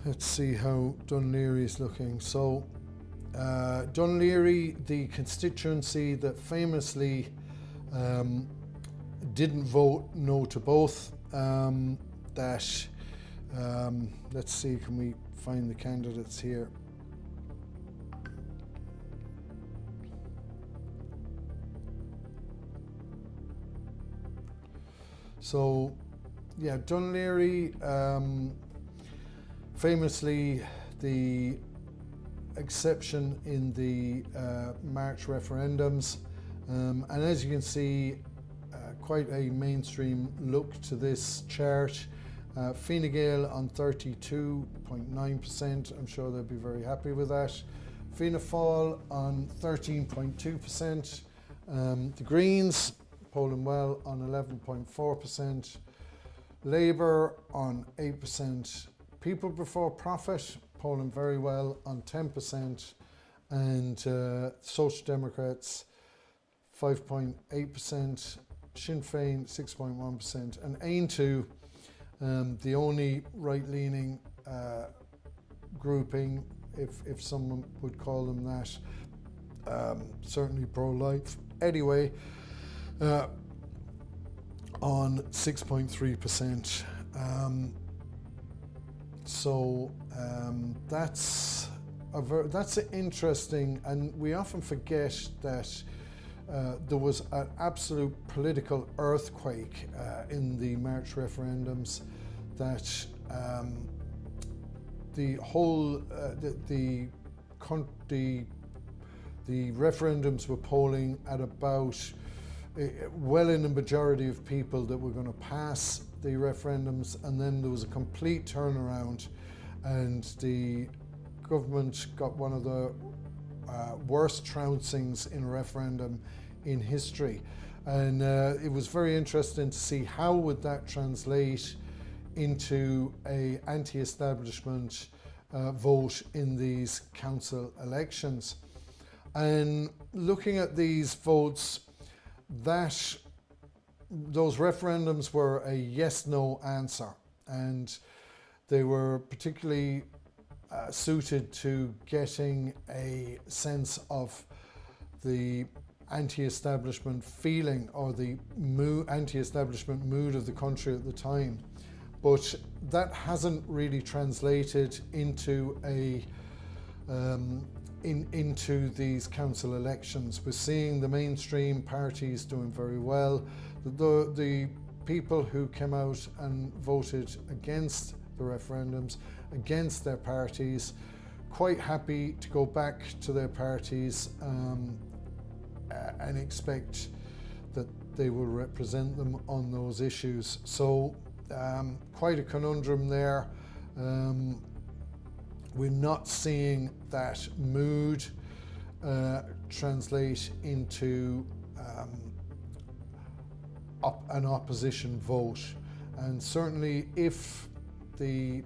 Let's see how Dún Laoghaire is looking. So, Dún Laoghaire, the constituency that famously didn't vote no to both. Let's see, can we find the candidates here? So, yeah, Dún Laoghaire, famously the exception in the March referendums, and as you can see, quite a mainstream look to this chart. Fine Gael on 32.9%, I'm sure they'll be very happy with that. Fianna Fáil on 13.2%, the Greens polling well on 11.4%, Labour on 8%, People Before Profit polling very well on 10%, and Social Democrats 5.8%, Sinn Féin 6.1%, and Aontú, the only right-leaning grouping, if someone would call them that, certainly pro-life anyway, on 6.3%. So that's interesting, and we often forget that there was an absolute political earthquake in the March referendums, that the whole the referendums were polling at about well in the majority of people that were going to pass the referendums, and then there was a complete turnaround, and the government got one of the worst trouncings in a referendum in history, and it was very interesting to see how would that translate into a anti-establishment vote in these council elections. And looking at these votes, those referendums were a yes-no answer, and they were particularly suited to getting a sense of the anti-establishment feeling or the anti-establishment mood of the country at the time. But that hasn't really translated into into these council elections. We're seeing the mainstream parties doing very well. The people who came out and voted against the referendums, against their parties, quite happy to go back to their parties and expect that they will represent them on those issues. So quite a conundrum there. We're not seeing that mood translate into an opposition vote, and certainly if the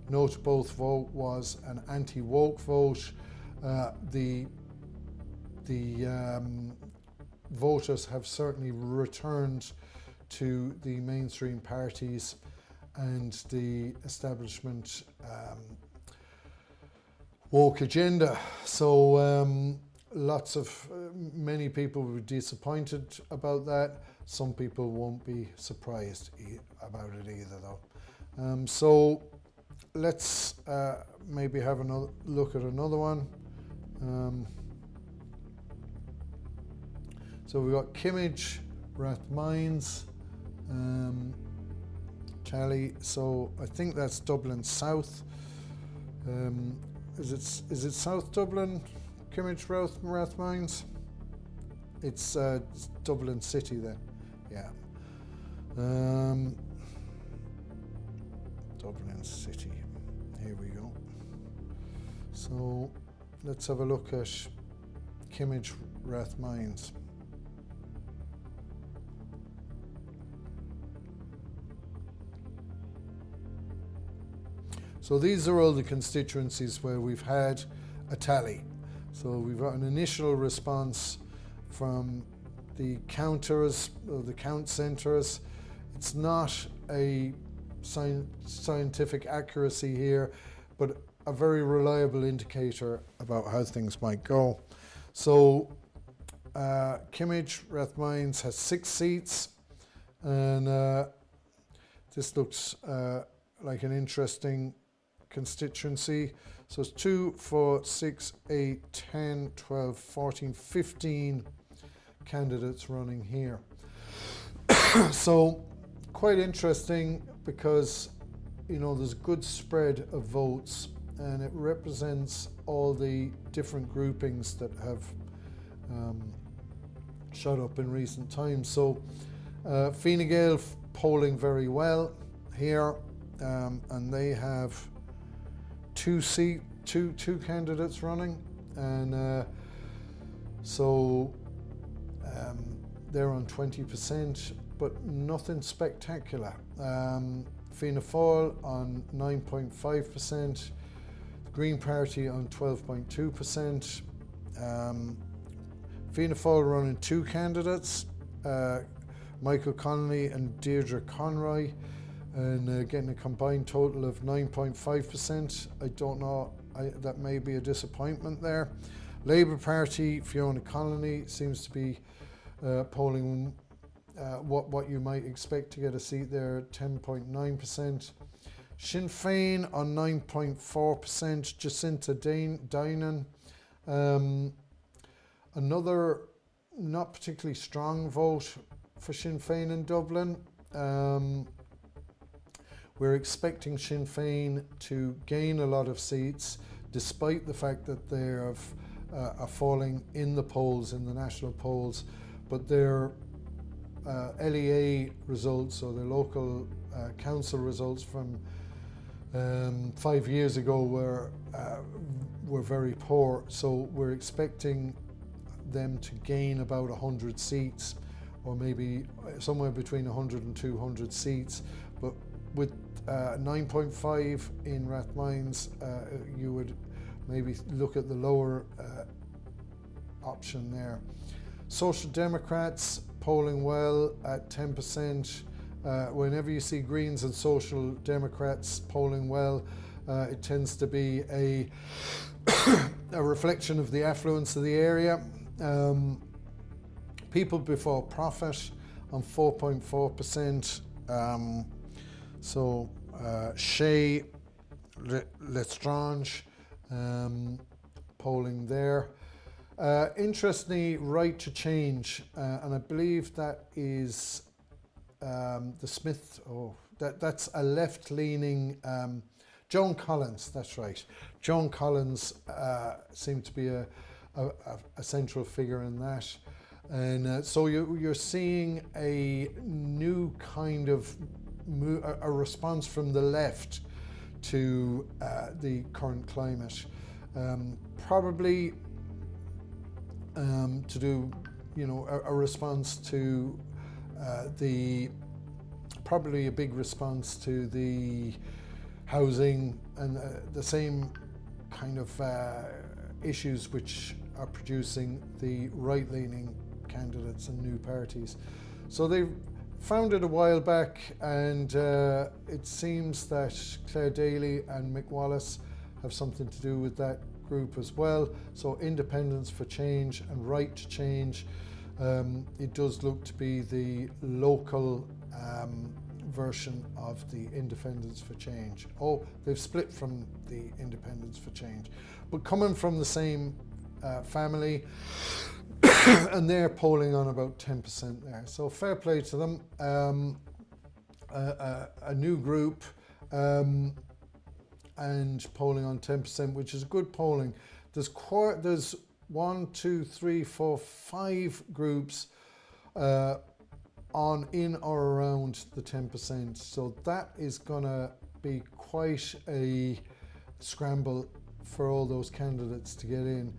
no to both vote was an anti-woke vote. The voters have certainly returned to the mainstream parties and the establishment woke agenda. So many people were disappointed about that. Some people won't be surprised about it either, though. So let's maybe have another look at another one. So we've got Kimmage, Rathmines, Tally. So I think that's Dublin South. Is it South Dublin, Kimmage, Rathmines? It's Dublin City then. Yeah. Dublin City. Here we go. So let's have a look at Kimmage, Rathmines. So these are all the constituencies where we've had a tally. So we've got an initial response from the counters, or the count centres. It's not a scientific accuracy here, but a very reliable indicator about how things might go. So Kimmage, Rathmines has 6 seats, and this looks like an interesting constituency. So it's 2, 4, 6, 8, 10, 12, 14, 15 candidates running here. So quite interesting because, you know, there's a good spread of votes and it represents all the different groupings that have shot up in recent times. So Fine Gael polling very well here, and they have 2 candidates running, and so they're on 20%, but nothing spectacular. Fianna Fáil on 9.5%, the Green Party on 12.2%. Fianna Fáil running 2 candidates, Michael Connolly and Deirdre Conroy, and getting a combined total of 9.5%. I don't know, that may be a disappointment there. Labour Party, Fiona Connolly seems to be polling what you might expect to get a seat there, 10.9%. Sinn Féin on 9.4%, Jacinta Dinan. Another not particularly strong vote for Sinn Féin in Dublin. We're expecting Sinn Féin to gain a lot of seats, despite the fact that they are falling in the polls, in the national polls, but their LEA results, or the local council results from 5 years ago were very poor. So we're expecting them to gain about 100 seats, or maybe somewhere between 100 and 200 seats. But with 9.5 in Rathmines, you would maybe look at the lower option there. Social Democrats polling well at 10%. Whenever you see Greens and Social Democrats polling well, it tends to be a reflection of the affluence of the area. People Before Profit on 4.4%. So Shea, Lestrange polling there. Interestingly, Right to Change, and I believe that is the Smith. That's a left-leaning Joan Collins. That's right. Joan Collins seemed to be a central figure in that, and so you're seeing a new kind of a response from the left to the current climate, probably to do, you know, a response to probably a big response to the housing, and the same kind of issues which are producing the right-leaning candidates and new parties. So they founded a while back, and it seems that Claire Daly and Mick Wallace have something to do with that group as well. So Independence for Change and Right to Change, it does look to be the local version of the Independence for Change. Oh, they've split from the Independence for Change, but coming from the same family, and they're polling on about 10% there. So fair play to them. A new group, and polling on 10%, which is good polling. There's 1, 2, 3, 4, 5 groups on in or around the 10%. So that is gonna be quite a scramble for all those candidates to get in.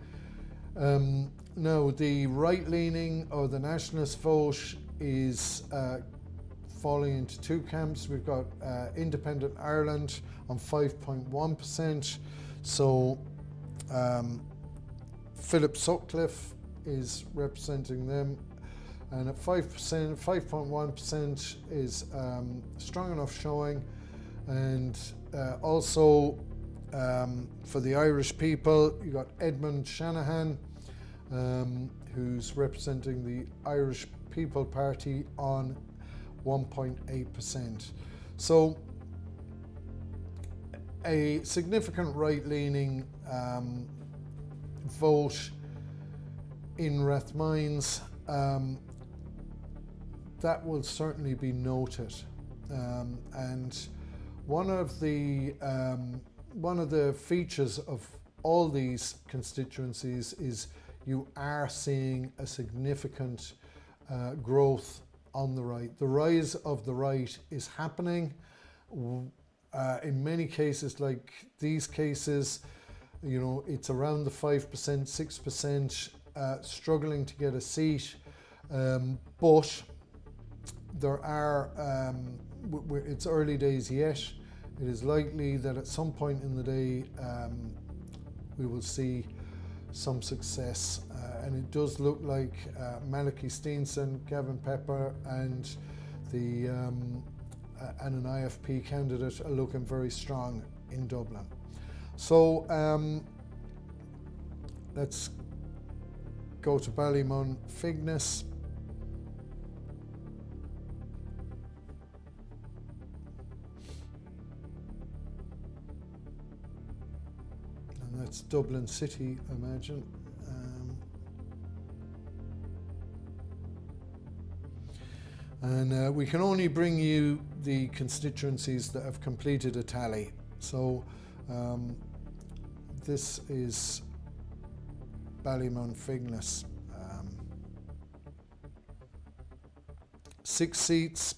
Now, the right-leaning or the nationalist vote is falling into two camps. We've got Independent Ireland on 5.1%. So Philip Sutcliffe is representing them, and at 5%, 5.1% is strong enough showing. And also for the Irish people, you got Edmund Shanahan, who's representing the Irish People Party on 1.8%. So a significant right-leaning vote in Rathmines, that will certainly be noted. And one of the features of all these constituencies is you are seeing a significant growth on the right. The rise of the right is happening. In many cases, like these cases, you know, it's around the 5%, 6%, struggling to get a seat. But there are, it's early days yet. It is likely that at some point in the day, we will see some success, and it does look like Malachy Steenson, Gavin Pepper, and an IFP candidate are looking very strong in Dublin. So let's go to Ballymun Fignis. That's Dublin City, I imagine. And we can only bring you the constituencies that have completed a tally. So this is Ballymun Fignis. 6 seats.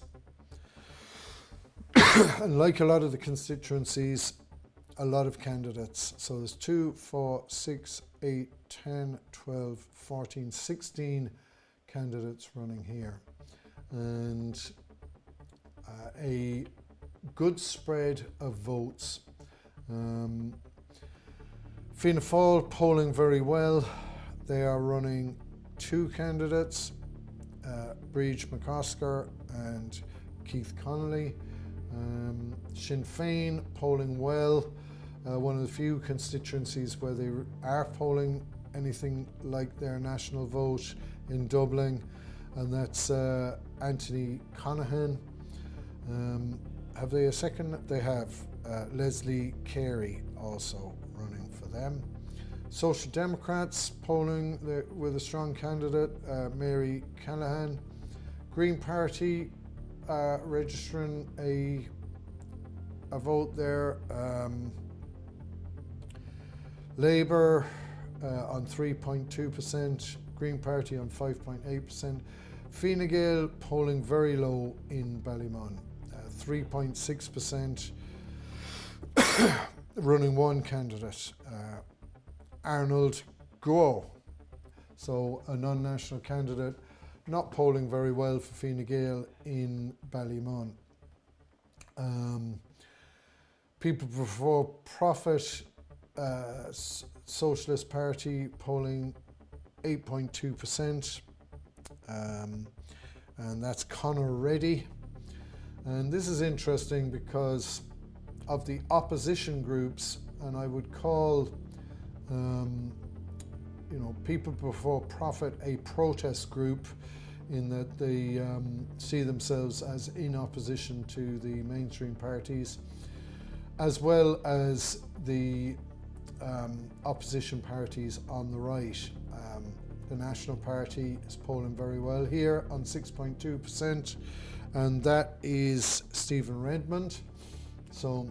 And like a lot of the constituencies, a lot of candidates. So there's 2, 4, 6, 8, 10, 12, 14, 16 candidates running here. And a good spread of votes. Fianna Fáil polling very well. They are running 2 candidates, Bríd McOscar and Keith Connolly. Sinn Féin polling well. One of the few constituencies where they are polling anything like their national vote in Dublin, and that's Anthony Conaghan. Have they a second? They have Leslie Carey also running for them. Social Democrats polling with a strong candidate, Mary Callaghan. Green Party registering a vote there. Labour on 3.2%, Green Party on 5.8%. Fine Gael polling very low in Ballymun, 3.6%, running 1 candidate, Arnold Goh. So a non-national candidate, not polling very well for Fine Gael in Ballymun. People Before Profit Socialist Party polling 8.2%, and that's Conor Reddy. And this is interesting because of the opposition groups, and I would call People Before Profit a protest group, in that they see themselves as in opposition to the mainstream parties, as well as the opposition parties on the right. The National Party is polling very well here on 6.2%, and that is Stephen Redmond. So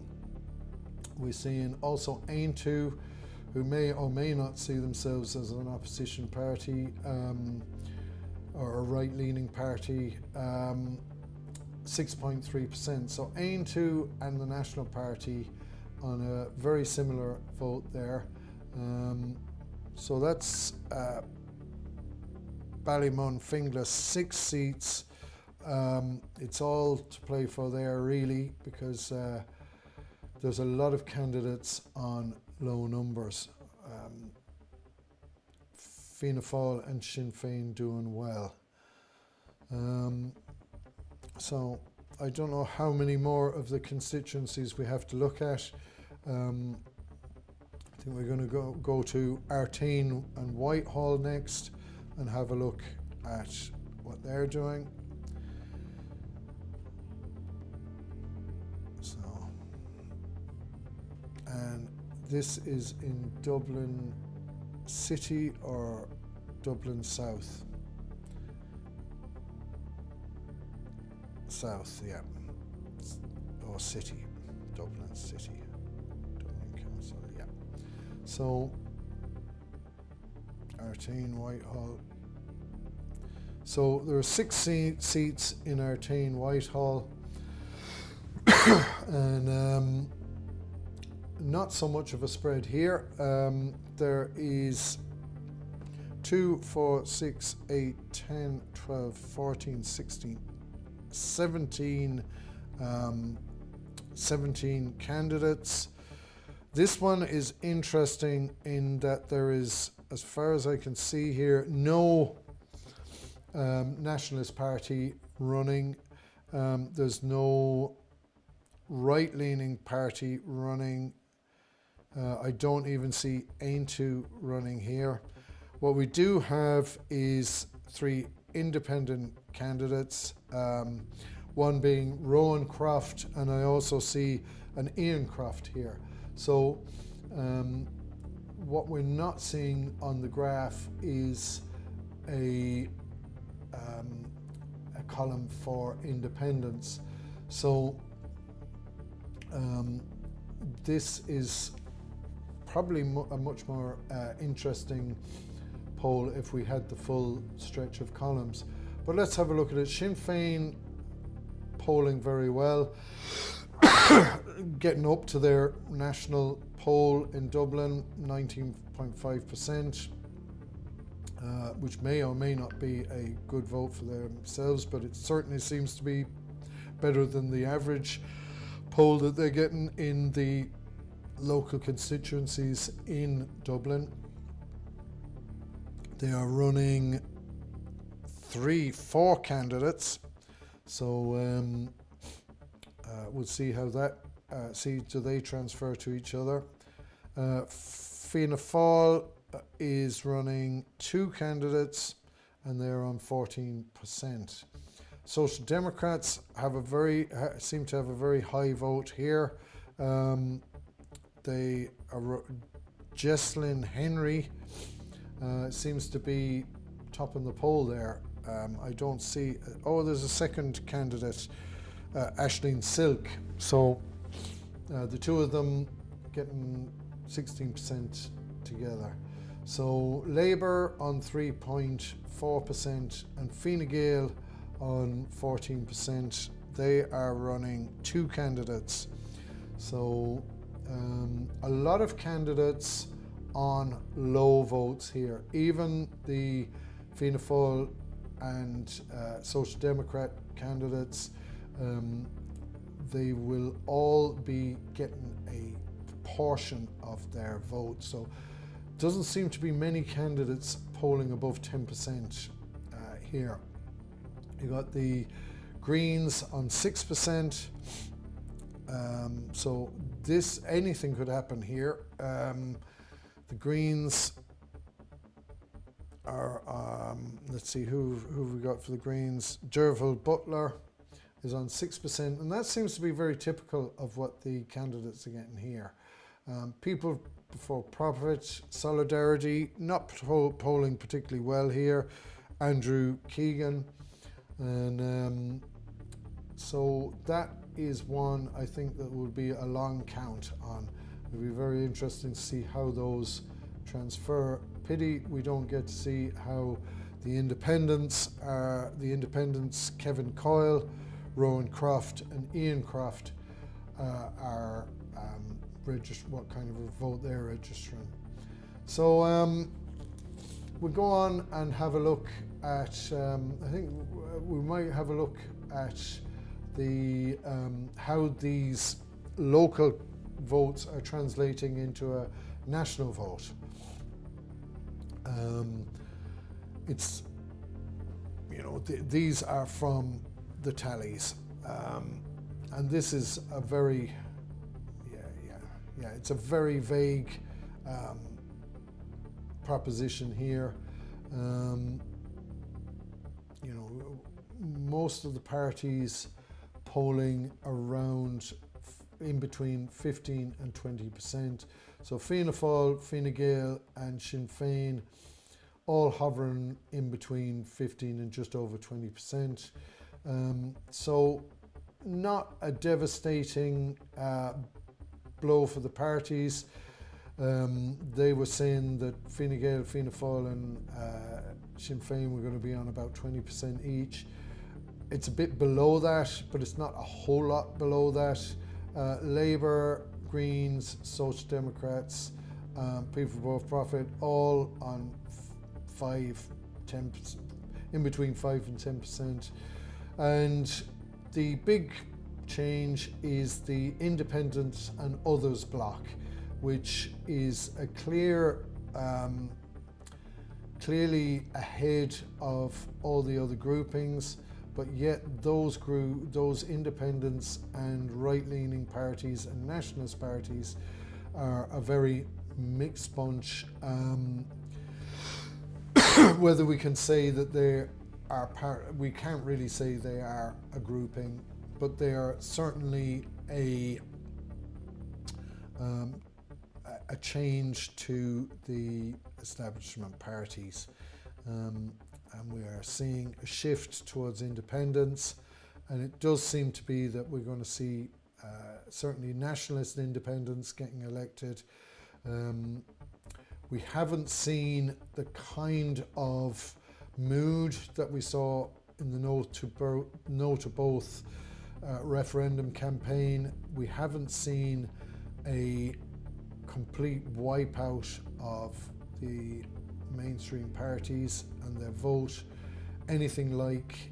we're seeing also Aintu, who may or may not see themselves as an opposition party or a right-leaning party, 6.3%. So Aintu and the National Party on a very similar vote there. So that's Ballymun Finglas, 6 seats. It's all to play for there, really, because there's a lot of candidates on low numbers. Fianna Fáil and Sinn Féin doing well. So I don't know how many more of the constituencies we have to look at. I think we're going to go to Artane and Whitehall next and have a look at what they're doing. So, and this is in Dublin City or Dublin South? South, yeah. Or City. Dublin City. Dublin Council, yeah. So, Artane, Whitehall. So there are 6 seats in Artane, Whitehall. And not so much of a spread here. There is 2, 4, 6, 8, 10, 12, 14, 16, 17 candidates. This one is interesting in that there is, as far as I can see here, no Nationalist Party running. There's no right-leaning party running. I don't even see Aintu running here. What we do have is 3 independent candidates, one being Rowan Croft, and I also see an Ian Croft here. So what we're not seeing on the graph is a column for independents. So this is probably a much more interesting poll if we had the full stretch of columns. But let's have a look at it. Sinn Féin polling very well, getting up to their national poll in Dublin, 19.5%, which may or may not be a good vote for themselves, but it certainly seems to be better than the average poll that they're getting in the local constituencies in Dublin. They are running 4 candidates, so we'll see how that do they transfer to each other. Fianna Fáil is running 2 candidates, and they're on 14%. Social Democrats have seem to have a very high vote here. They are Jesslyn Henry seems to be topping the poll there. I don't see. Oh, there's a second candidate, Aisling Silk. So the two of them getting 16% together. So Labour on 3.4% and Fine Gael on 14%. They are running 2 candidates. So a lot of candidates on low votes here. Even the Fianna Fáil and Social Democrat candidates, they will all be getting a portion of their vote. So doesn't seem to be many candidates polling above 10% here. You got the Greens on 6%. So anything could happen here. The Greens are, let's see, who have we got for the Greens? Jervil Butler is on 6%, and that seems to be very typical of what the candidates are getting here. People for Profit, Solidarity, not polling particularly well here. Andrew Keegan, and so that is one I think that will be a long count on. It'll be very interesting to see how those transfer. Pity we don't get to see how the independents, Kevin Coyle, Rowan Croft and Ian Croft are what kind of a vote they're registering. So we'll go on and have a look at, I think we might have a look at the how these local votes are translating into a national vote. It's, you know, these are from the tallies, and this is a very, it's a very vague proposition here. You know, most of the parties polling around in between 15 and 20%. So Fianna Fáil, Fine Gael and Sinn Féin all hovering in between 15 and just over 20%. So not a devastating blow for the parties. They were saying that Fine Gael, Fianna Fáil and Sinn Féin were going to be on about 20% each. It's a bit below that, but it's not a whole lot below that. Labour, Greens, Social Democrats, People for Profit, all on 5-10%, in between 5 and 10%. And the big change is the Independents and Others bloc, which is a clearly ahead of all the other groupings. But yet those independents and right-leaning parties and nationalist parties are a very mixed bunch. Whether we can say that they are we can't really say they are a grouping, but they are certainly a change to the establishment parties. And we are seeing a shift towards independence, and it does seem to be that we're going to see certainly nationalist independents getting elected. We haven't seen the kind of mood that we saw in the No to Both referendum campaign. We haven't seen a complete wipeout of the mainstream parties and their vote, anything like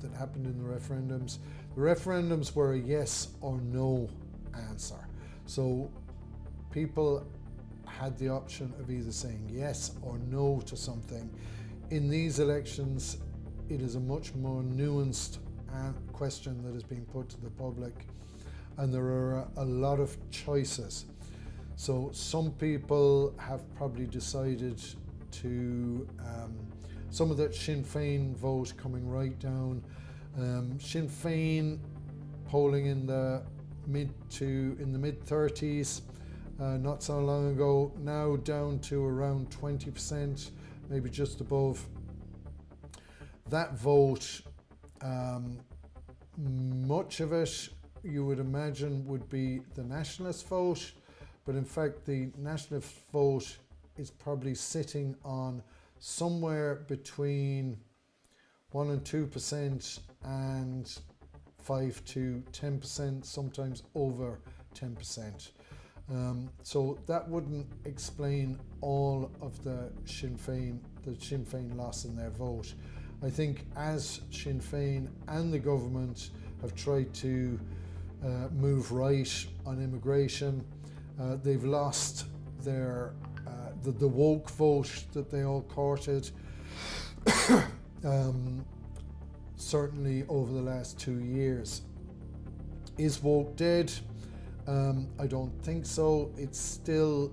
that happened in the referendums. The referendums were a yes or no answer. So people had the option of either saying yes or no to something. In these elections, it is a much more nuanced question that is being put to the public, and there are a lot of choices. So some people have probably decided to, some of that Sinn Féin vote coming right down. Sinn Féin polling in the mid-30s not so long ago, now down to around 20%, maybe just above. That vote, much of it you would imagine would be the nationalist vote, but in fact the nationalist vote is probably sitting on somewhere between 1 and 2% and 5 to 10%, sometimes over 10%. So that wouldn't explain all of the Sinn Féin loss in their vote. I think as Sinn Féin and the government have tried to move right on immigration. They've lost their the woke vote that they all courted. Certainly over the last 2 years. Is woke dead? I don't think so. It's still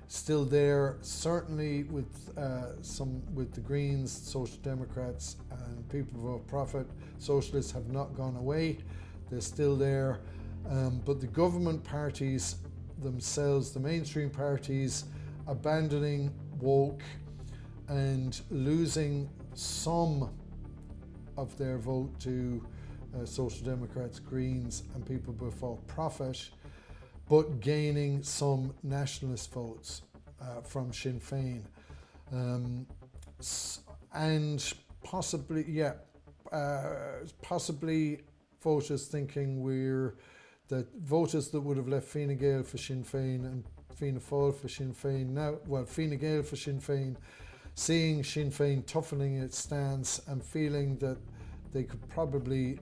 there. Certainly with the Greens, Social Democrats, and People Without Profit, Socialists have not gone away. They're still there. But the government parties themselves, the mainstream parties, abandoning woke and losing some of their vote to Social Democrats, Greens, and People Before Profit, but gaining some nationalist votes from Sinn Féin, and possibly voters thinking that voters that would have left Fine Gael for Sinn Féin and Fianna Fáil for Sinn Féin now, well, Fine Gael for Sinn Féin, seeing Sinn Féin toughening its stance and feeling that they could probably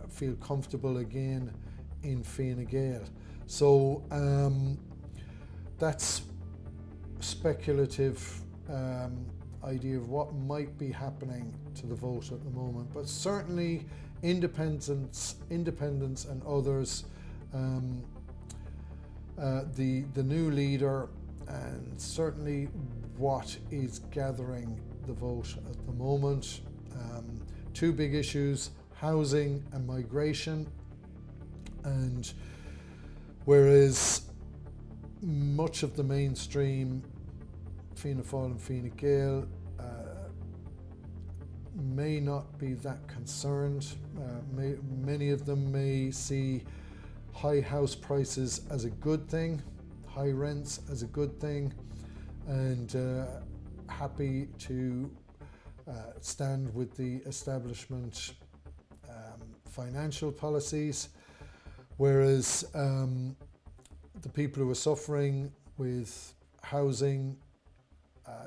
feel comfortable again in Fine Gael. So that's speculative idea of what might be happening to the vote at the moment. But certainly independents and others, the new leader, and certainly what is gathering the vote at the moment. Two big issues, housing and migration. And whereas much of the mainstream Fianna Fáil and Fine Gael may not be that concerned. Many of them may see high house prices as a good thing, high rents as a good thing, and happy to stand with the establishment financial policies, whereas the people who are suffering with housing,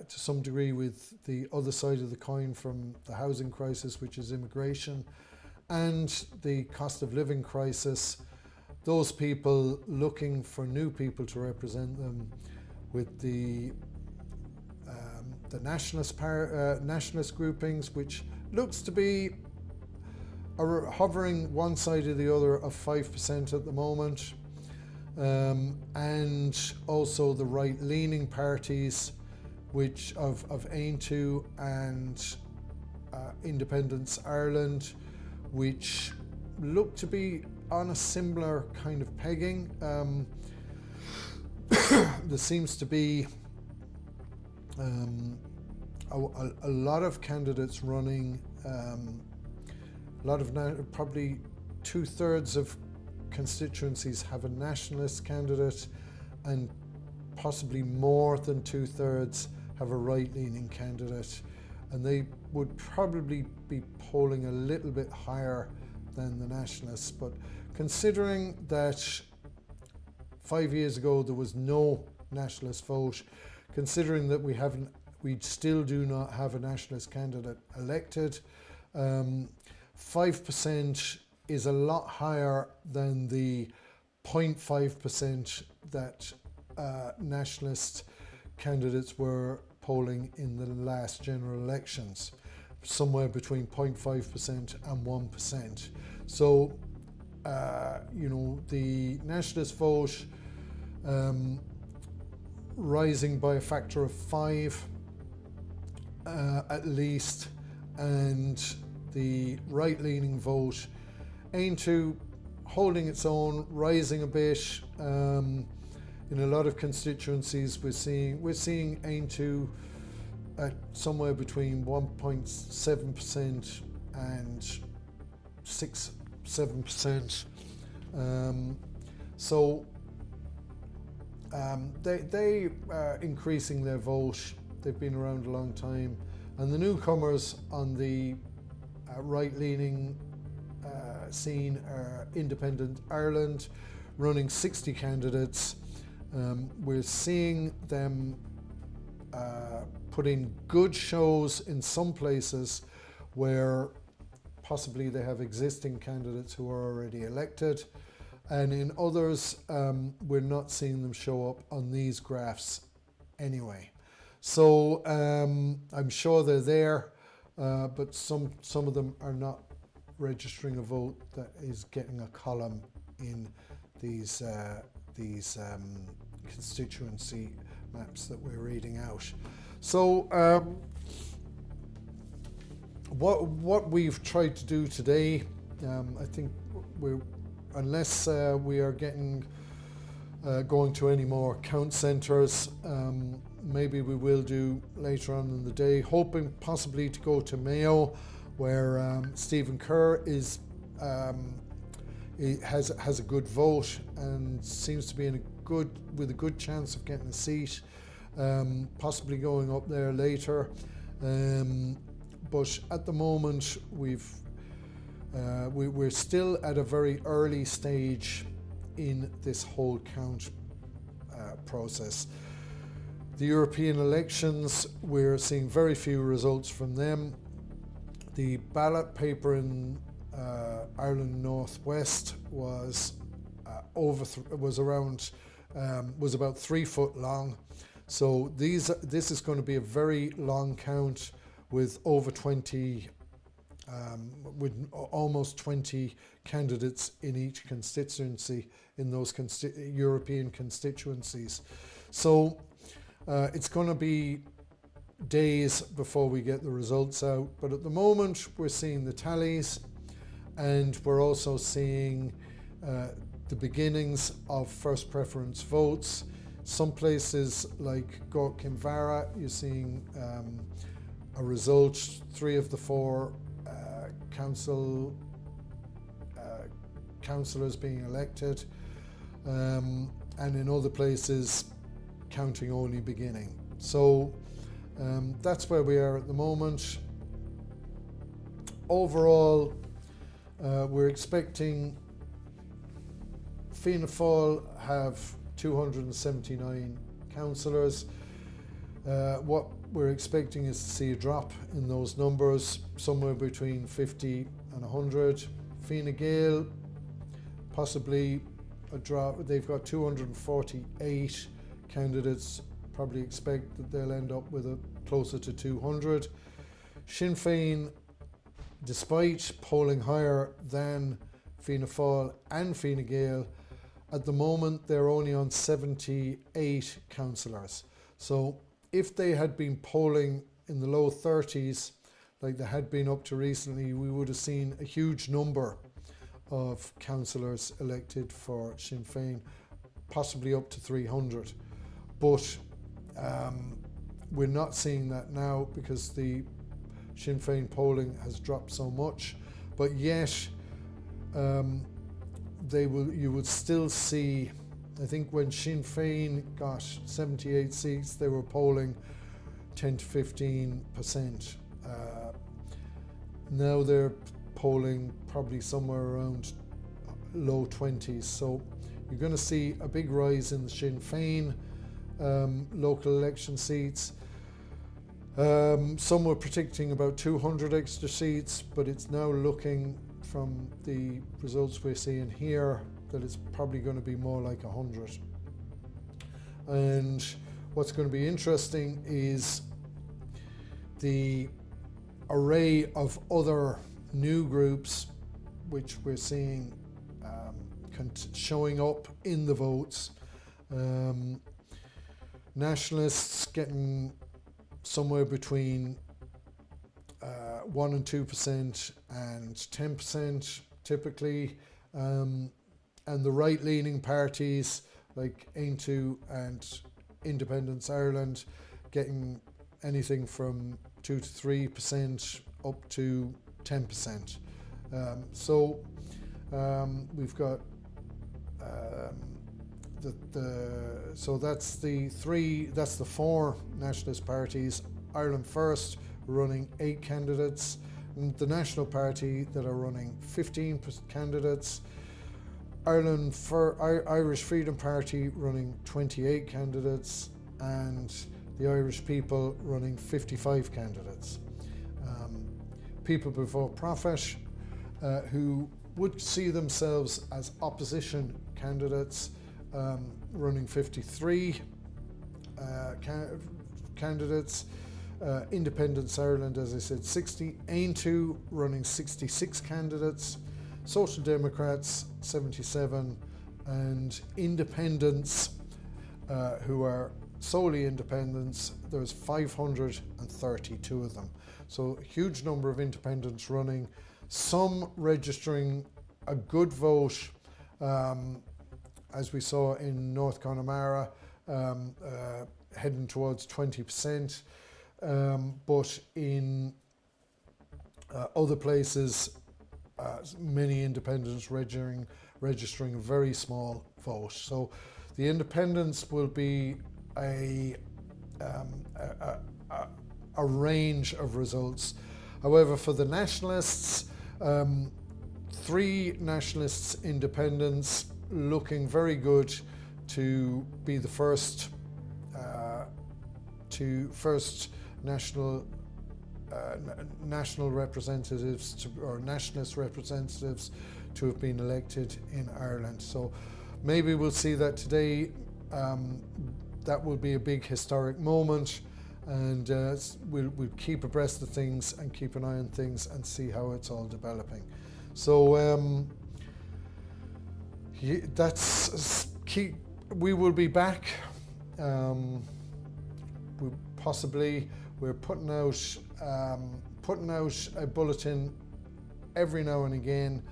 to some degree with the other side of the coin from the housing crisis, which is immigration, and the cost of living crisis, those people looking for new people to represent them with the nationalist groupings, which looks to be hovering one side or the other of 5% at the moment, and also the right-leaning parties, which of Aontú and Independence Ireland, which look to be on a similar kind of pegging. There seems to be a lot of candidates running, probably 2/3 of constituencies have a nationalist candidate, and possibly more than 2/3 have a right-leaning candidate, and they would probably be polling a little bit higher than the nationalists. But considering that 5 years ago there was no nationalist vote, considering that we still do not have a nationalist candidate elected, 5% is a lot higher than the 0.5% that nationalist candidates were polling in the last general elections, somewhere between 0.5% and 1%. So, the nationalist vote rising by a factor of 5 at least, and the right-leaning vote Aontú holding its own, rising a bit. In a lot of constituencies, we're seeing Aontú at somewhere between 1.7% and 6-7%. They are increasing their vote. They've been around a long time, and the newcomers on the right-leaning scene are Independent Ireland, running 60 candidates. We're seeing them put in good shows in some places where possibly they have existing candidates who are already elected. And in others, we're not seeing them show up on these graphs anyway. So I'm sure they're there, but some of them are not registering a vote that is getting a column in these constituency maps that we're reading out. So what we've tried to do today, I think unless we are going to any more count centres, maybe we will do later on in the day, hoping possibly to go to Mayo, where Stephen Kerr is has a good vote and seems to be with a good chance of getting a seat, possibly going up there later. But at the moment, we're still at a very early stage in this whole count process. The European elections, we're seeing very few results from them. The ballot paper in Ireland Northwest was about 3 foot long. So this is going to be a very long count with over 20, with almost 20 candidates in each constituency in those European constituencies. So it's going to be days before we get the results out. But at the moment, we're seeing the tallies, and we're also seeing the beginnings of first preference votes. Some places like Cork Kinvara, you're seeing a result, 3 of the 4 councillors being elected, and in other places counting only beginning. So that's where we are at the moment. Overall, we're expecting Fianna Fáil have 279 councillors. What we're expecting is to see a drop in those numbers, somewhere between 50 and 100. Fine Gael, possibly a drop. They've got 248 candidates. Probably expect that they'll end up with closer to 200. Sinn Féin, despite polling higher than Fianna Fáil and Fine Gael, at the moment they're only on 78 councillors. So if they had been polling in the low 30s, like they had been up to recently, we would have seen a huge number of councillors elected for Sinn Féin, possibly up to 300. But we're not seeing that now because the Sinn Féin polling has dropped so much. But yet, you would still see, I think when Sinn Féin got 78 seats, they were polling 10 to 15%. Now they're polling probably somewhere around low 20s. So you're going to see a big rise in the Sinn Féin local election seats. Some were predicting about 200 extra seats, but it's now looking from the results we're seeing here that it's probably going to be more like 100. And what's going to be interesting is the array of other new groups which we're seeing showing up in the votes. Nationalists getting somewhere between 1 and 2% and 10% typically, and the right-leaning parties like Aontú and Independence Ireland getting anything from 2 to 3% up to 10%. So we've got so that's the 4 nationalist parties. Ireland First running 8 candidates, and the National Party that are running 15 candidates. Irish Freedom Party running 28 candidates, and the Irish People running 55 candidates. People Before Profit who would see themselves as opposition candidates, running 53 candidates. Independence Ireland, as I said, 60. Aontú running 66 candidates. Social Democrats 77, and independents, who are solely independents, there's 532 of them. So a huge number of independents running, some registering a good vote, as we saw in North Connemara, heading towards 20%, but in other places, many independents registering a very small vote. So the independents will be a range of results. However, for the nationalists, 3 nationalists independents looking very good to be the first national representatives or nationalist representatives to have been elected in Ireland. So maybe we'll see that today. That will be a big historic moment, and we'll keep abreast of things and keep an eye on things and see how it's all developing. So that's key. We will be back. We're putting out a bulletin every now and again,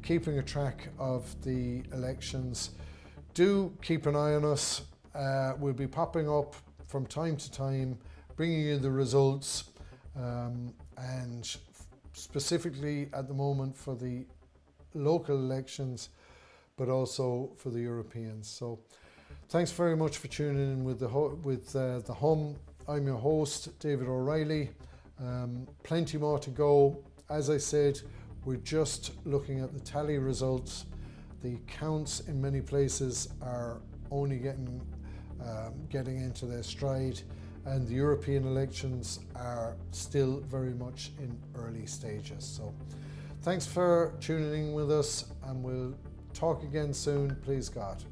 keeping a track of the elections. Do keep an eye on us. We'll be popping up from time to time, bringing you the results, and specifically at the moment for the local elections, but also for the Europeans. So thanks very much for tuning in with the Hum. I'm your host, David O'Reilly. Plenty more to go. As I said, we're just looking at the tally results. The counts in many places are only getting into their stride, and the European elections are still very much in early stages. So thanks for tuning in with us, and we'll talk again soon, please God.